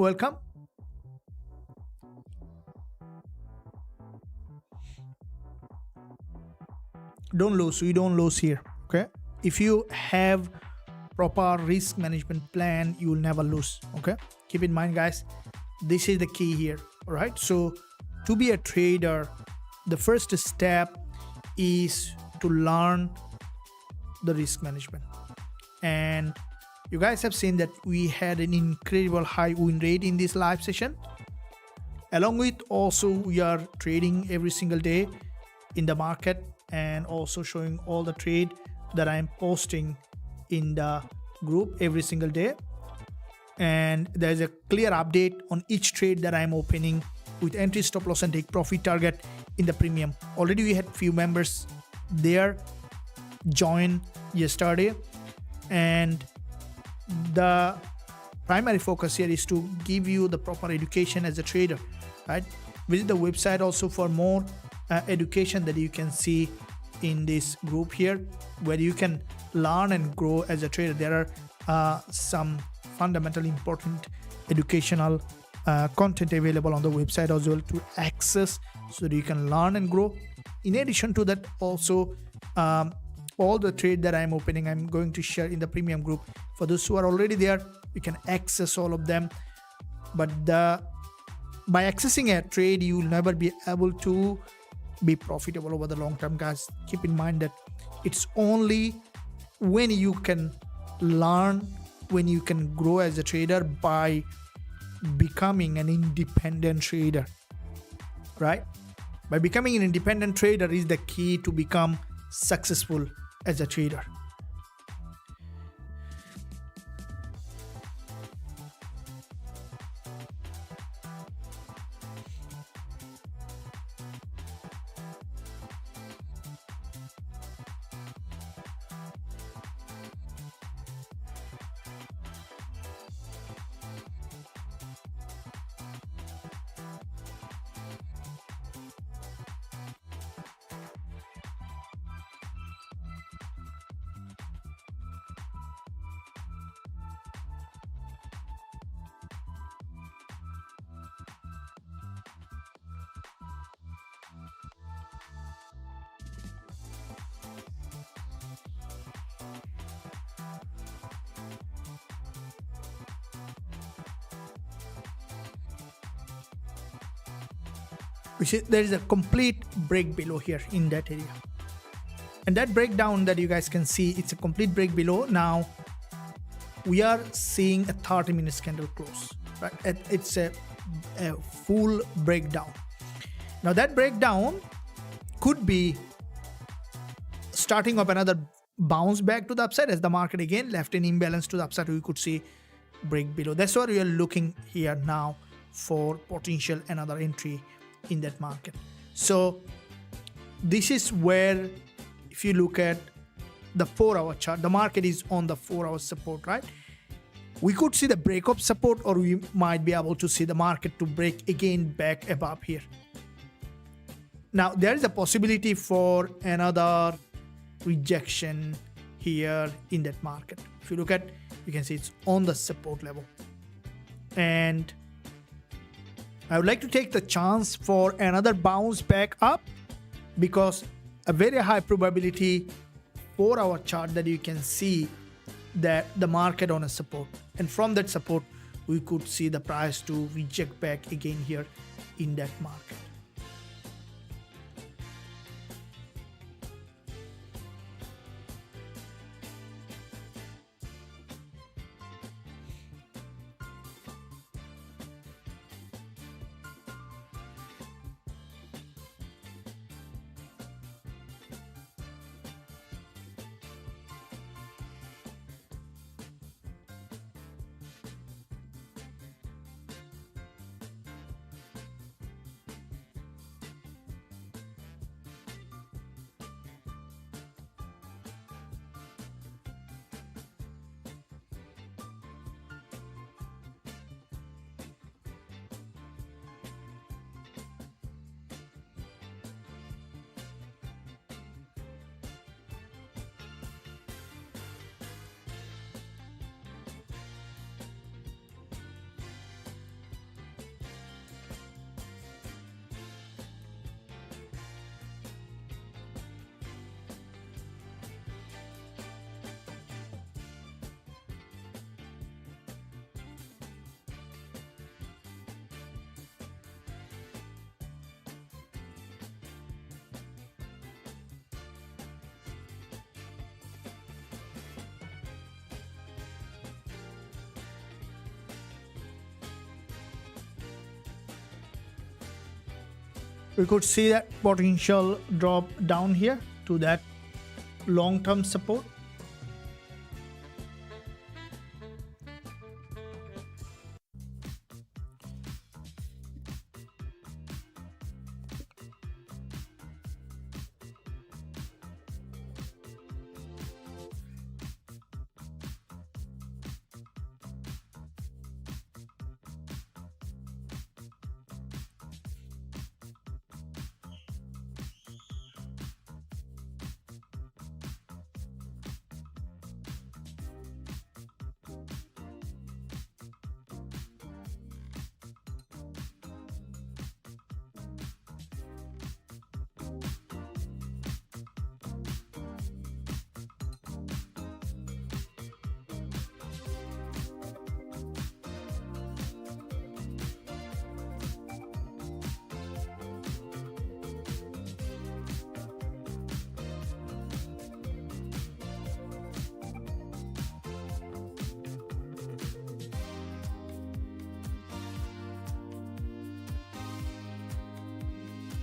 Don't lose. We don't lose here. Okay. If you have proper risk management plan, you will never lose. Okay. Keep in mind, guys, this is the key here. All right. So to be a trader, the first step is to learn the risk management. And you guys have seen that we had an incredible high win rate in this live session. Along with also we are trading every single day in the market, and also showing all the trade that I'm posting in the group every single day. And there's a clear update on each trade that I'm opening with entry, stop loss and take profit target in the premium. Already we had few members there join yesterday, and the primary focus here is to give you the proper education as a trader, right? Visit the website also for more education that you can see in this group here, where you can learn and grow as a trader. There are some fundamental important educational content available on the website as well to access, so that you can learn and grow. In addition to that, also all the trade that I'm opening, I'm going to share in the premium group. For those who are already there, you can access all of them. But by accessing a trade, you will never be able to be profitable over the long term, guys. Keep in mind that it's only when you can learn, when you can grow as a trader by becoming an independent trader, right? By becoming an independent trader is the key to become successful as a trader. Which is, there is a complete break below here in that area, and that breakdown that you guys can see, it's a complete break below. Now we are seeing a 30-minute candle close, right? It's a full breakdown. Now that breakdown could be starting up another bounce back to the upside, as the market again left an imbalance to the upside. We could see break below. That's what we are looking here now for potential another entry in that market. So this is where, if you look at the 4-hour chart, the market is on the 4-hour support, right? We could see the break of support, or we might be able to see the market to break again back above here. Now there is a possibility for another rejection here in that market. If you look at, you can see it's on the support level, and I would like to take the chance for another bounce back up, because a very high probability 4-hour chart that you can see that the market on a support, and from that support we could see the price to reject back again here in that market. We could see that potential drop down here to that long-term support.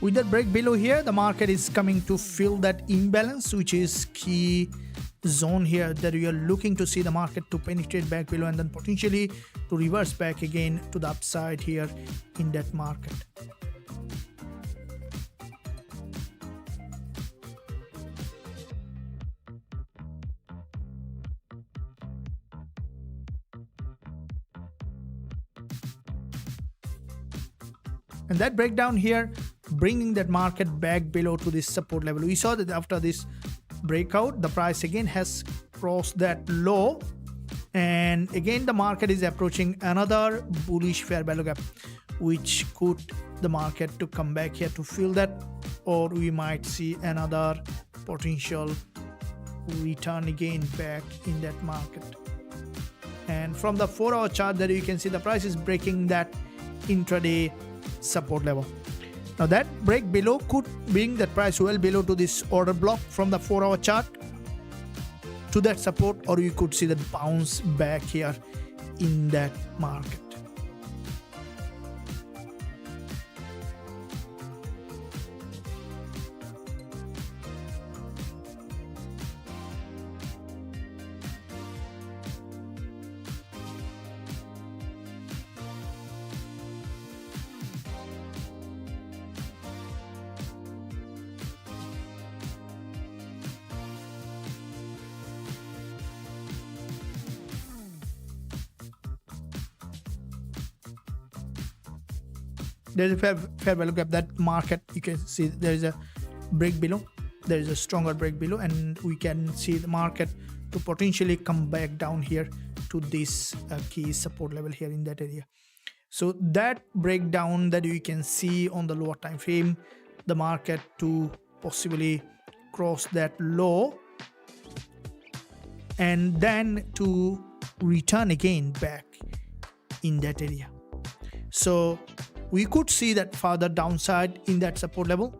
With that break below here, the market is coming to fill that imbalance, which is key zone here that we are looking to see the market to penetrate back below and then potentially to reverse back again to the upside here in that market. And that breakdown here bringing that market back below to this support level. We saw that after this breakout, the price again has crossed that low, and again the market is approaching another bullish fair value gap, which could the market to come back here to fill that, or we might see another potential return again back in that market. And from the 4-hour chart that you can see the price is breaking that intraday support level. Now that break below could bring that price well below to this order block from the 4-hour chart to that support, or you could see that bounce back here in that market. There's a fair value gap. That market, you can see there is a break below, there is a stronger break below, and we can see the market to potentially come back down here to this key support level here in that area. So that breakdown that you can see on the lower time frame, the market to possibly cross that low and then to return again back in that area. So we could see that further downside in that support level.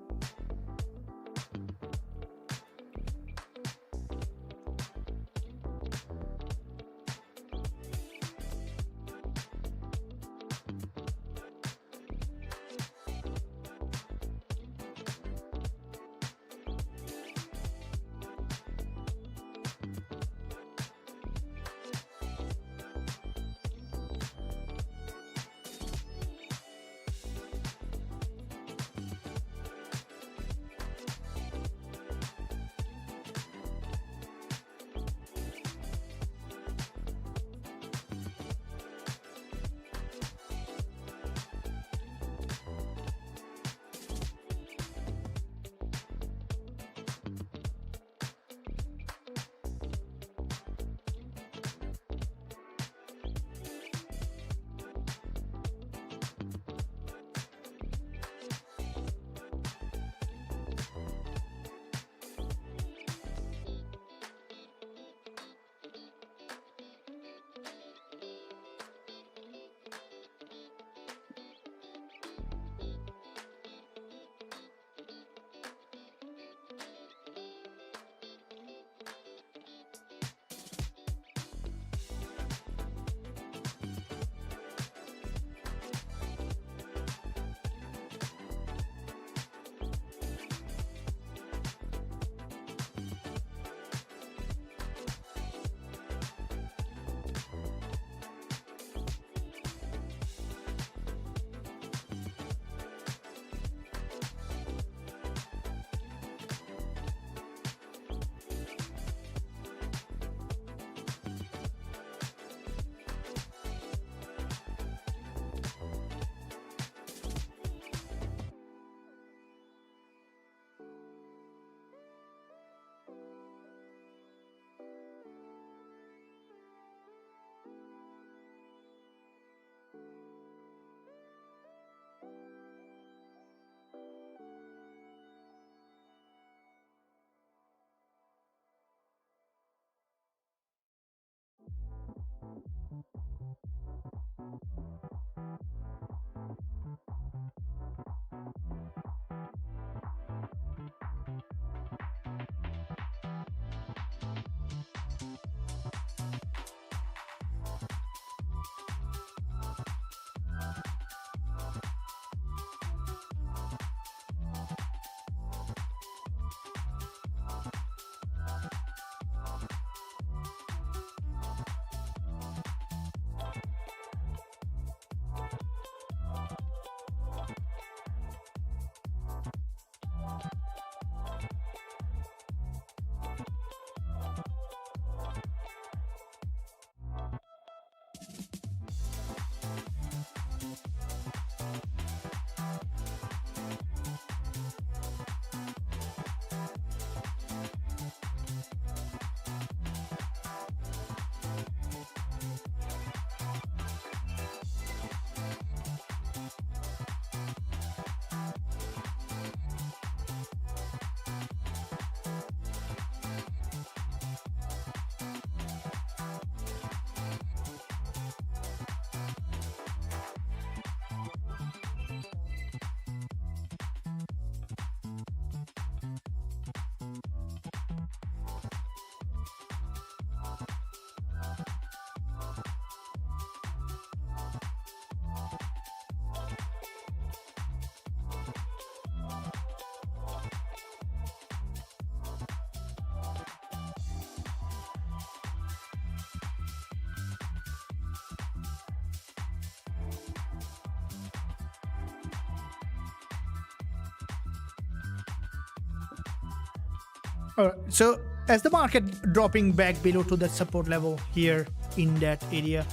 So as the market dropping back below to that support level here in that area,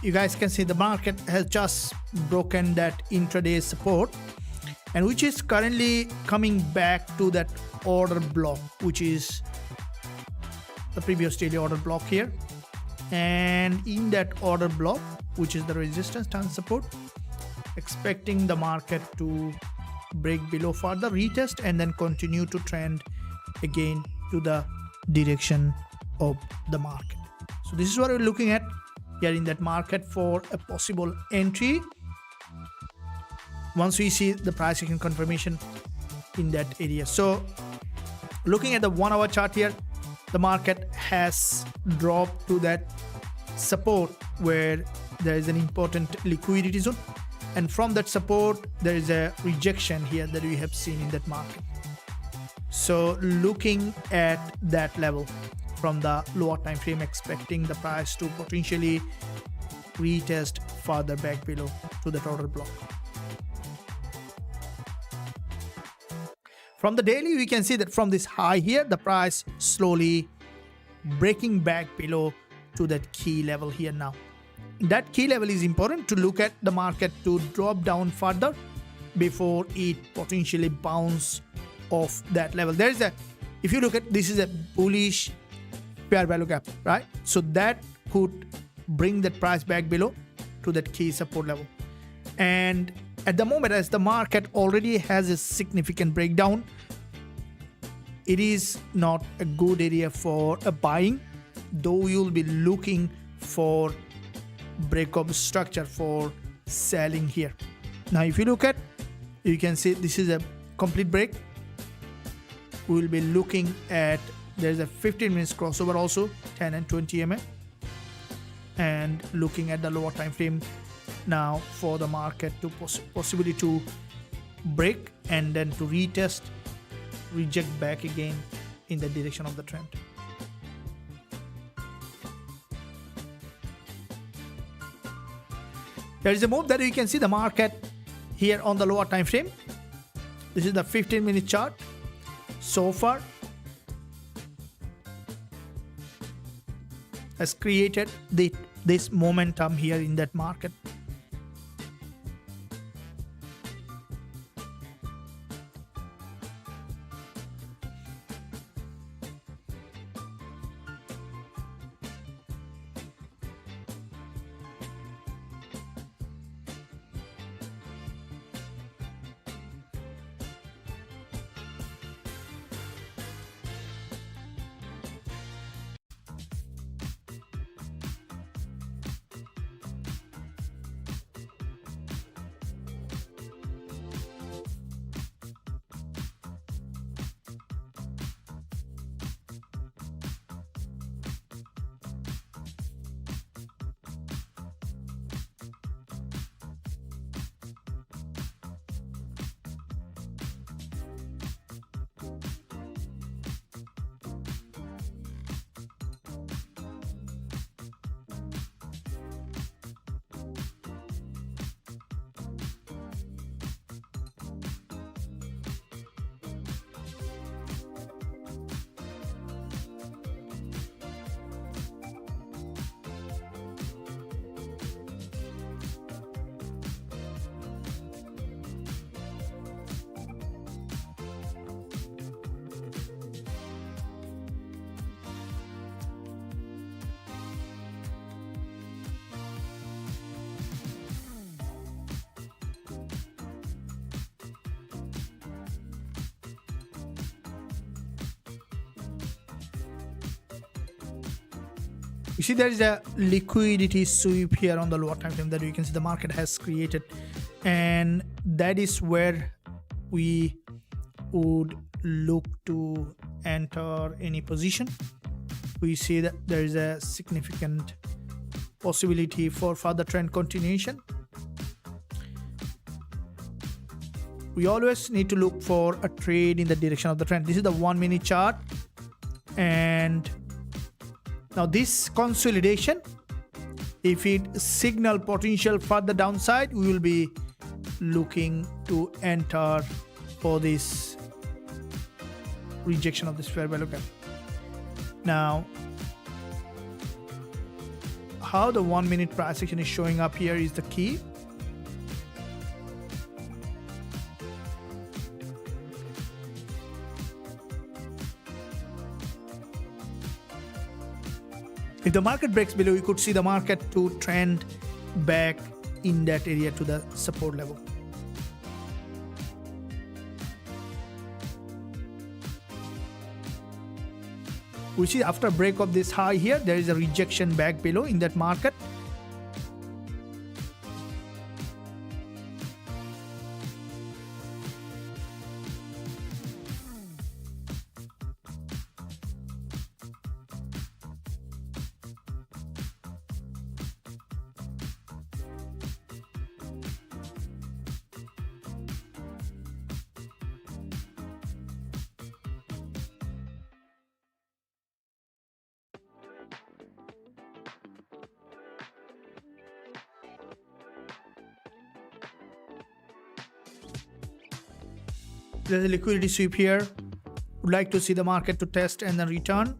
you guys can see the market has just broken that intraday support, and which is currently coming back to that order block, which is the previous daily order block here. And in that order block, which is the resistance and support, expecting the market to break below further, retest, and then continue to trend again to the direction of the market. So this is what we're looking at here in that market for a possible entry once we see the price action confirmation in that area. So looking at the 1 hour chart here, the market has dropped to that support where there is an important liquidity zone, and from that support there is a rejection here that we have seen in that market. So looking at that level from the lower time frame, expecting the price to potentially retest further back below to the order block. From the daily, we can see that from this high here, the price slowly breaking back below to that key level here now. That key level is important to look at the market to drop down further before it potentially bounce off that level. There is a, if you look at, this is a bullish fair value gap, right? So that could bring that price back below to that key support level. And at the moment, as the market already has a significant breakdown, it is not a good area for a buying, though you'll be looking for break of structure for selling here. Now if you look at, you can see this is a complete break. We will be looking at, there's a 15 minutes crossover also, 10 and 20 mm, and looking at the lower time frame now for the market to possibly to break and then to retest, reject back again in the direction of the trend. There is a move that you can see the market here on the lower time frame. This is the 15-minute chart. So far has created this momentum here in that market. You see there is a liquidity sweep here on the lower time frame that you can see the market has created, and that is where we would look to enter any position. We see that there is a significant possibility for further trend continuation. We always need to look for a trade in the direction of the trend. This is the 1 minute chart, and now this consolidation, if it signal potential further downside, we will be looking to enter for this rejection of this fair value gap. Now, how the 1 minute price action is showing up here is the key. If the market breaks below, you could see the market to trend back in that area to the support level. We see after break of this high here, there is a rejection back below in that market. There's a liquidity sweep here. Would like to see the market to test and then return.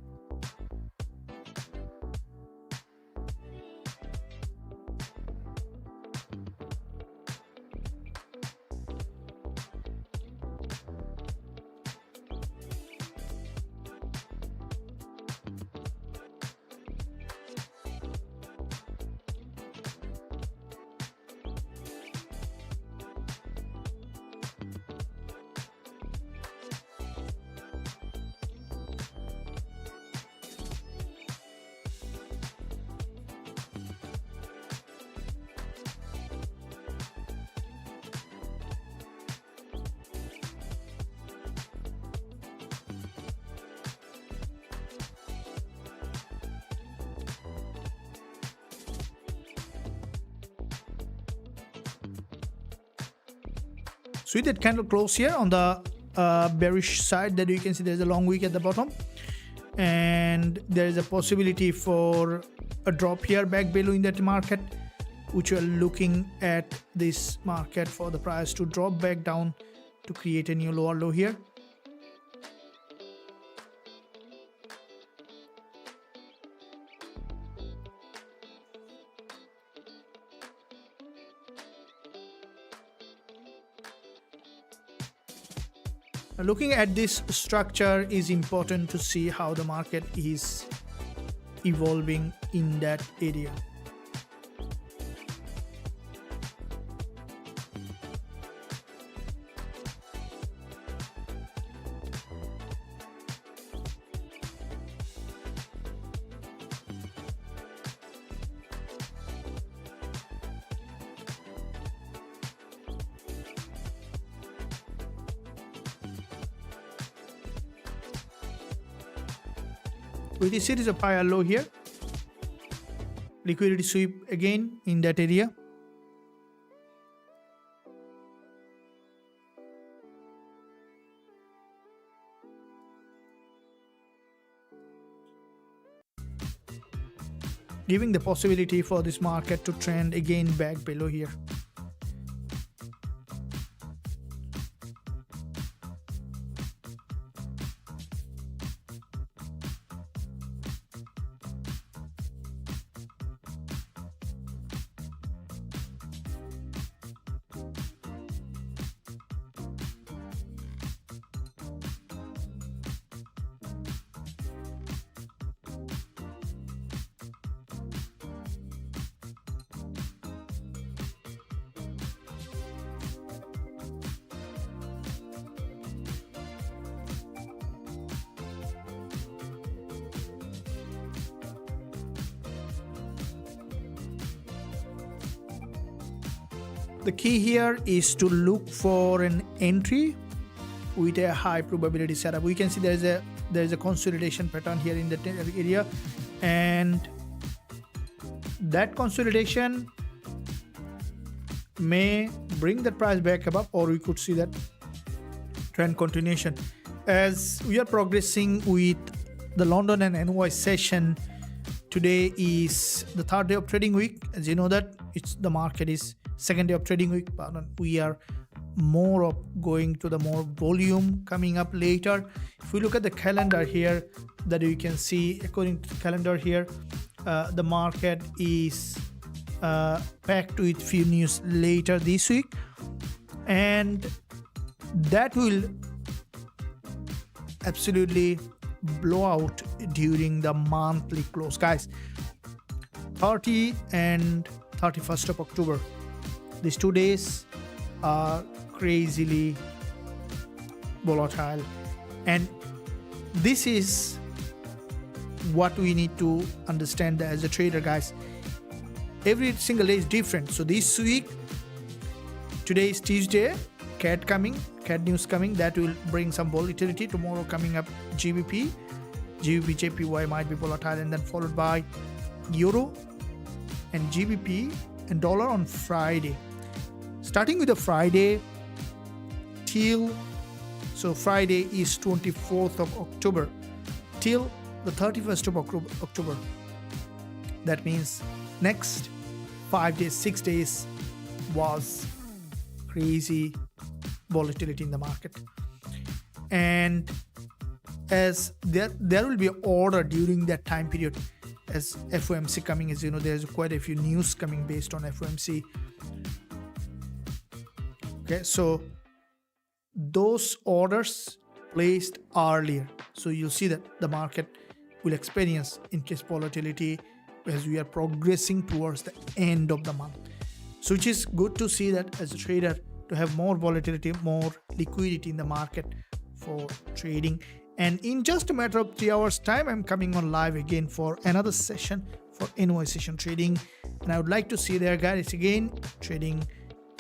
So with that candle close here on the bearish side, that you can see there's a long wick at the bottom, and there is a possibility for a drop here back below in that market, which we are looking at this market for the price to drop back down to create a new lower low here. Looking at this structure is important to see how the market is evolving in that area. With a series of higher low here, liquidity sweep again in that area. Giving the possibility for this market to trend again back below here. The key here is to look for an entry with a high probability setup. We can see there is a consolidation pattern here in the area, and that consolidation may bring the price back above, or we could see that trend continuation. As we are progressing with the London and NY session, today is the third day of trading week. As you know that the market is second day of trading week, but we are more of going to the more volume coming up later. If we look at the calendar here, that you can see according to the calendar here, the market is packed with few news later this week, and that will absolutely blow out during the monthly close, guys. 30 and 31st of October, these 2 days are crazily volatile, and this is what we need to understand as a trader, guys. Every single day is different. So this week, today is Tuesday, CAD news coming, that will bring some volatility. Tomorrow coming up Gbpjpy might be volatile, and then followed by Euro and GBP and dollar on Friday. Starting with the Friday so Friday is 24th of October till the 31st of October. That means next 5 days, 6 days was crazy volatility in the market. And as there will be an order during that time period, as FOMC coming, as you know, there's quite a few news coming based on FOMC. Okay, so those orders placed earlier, so you'll see that the market will experience increased volatility as we are progressing towards the end of the month. So which is good to see that as a trader, to have more volatility, more liquidity in the market for trading. And in just a matter of 3 hours time, I'm coming on live again for another session for NY session trading, and I would like to see you there, guys, again trading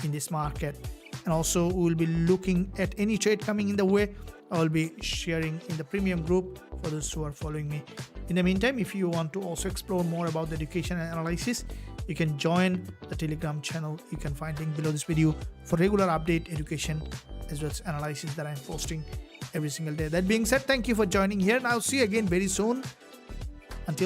in this market. And also we will be looking at any trade coming in the way. I will be sharing in the premium group for those who are following me. In the meantime, if you want to also explore more about the education and analysis, you can join the Telegram channel. You can find link below this video for regular update, education, as well as analysis that I'm posting every single day. That being said, thank you for joining here, and I'll see you again very soon. Until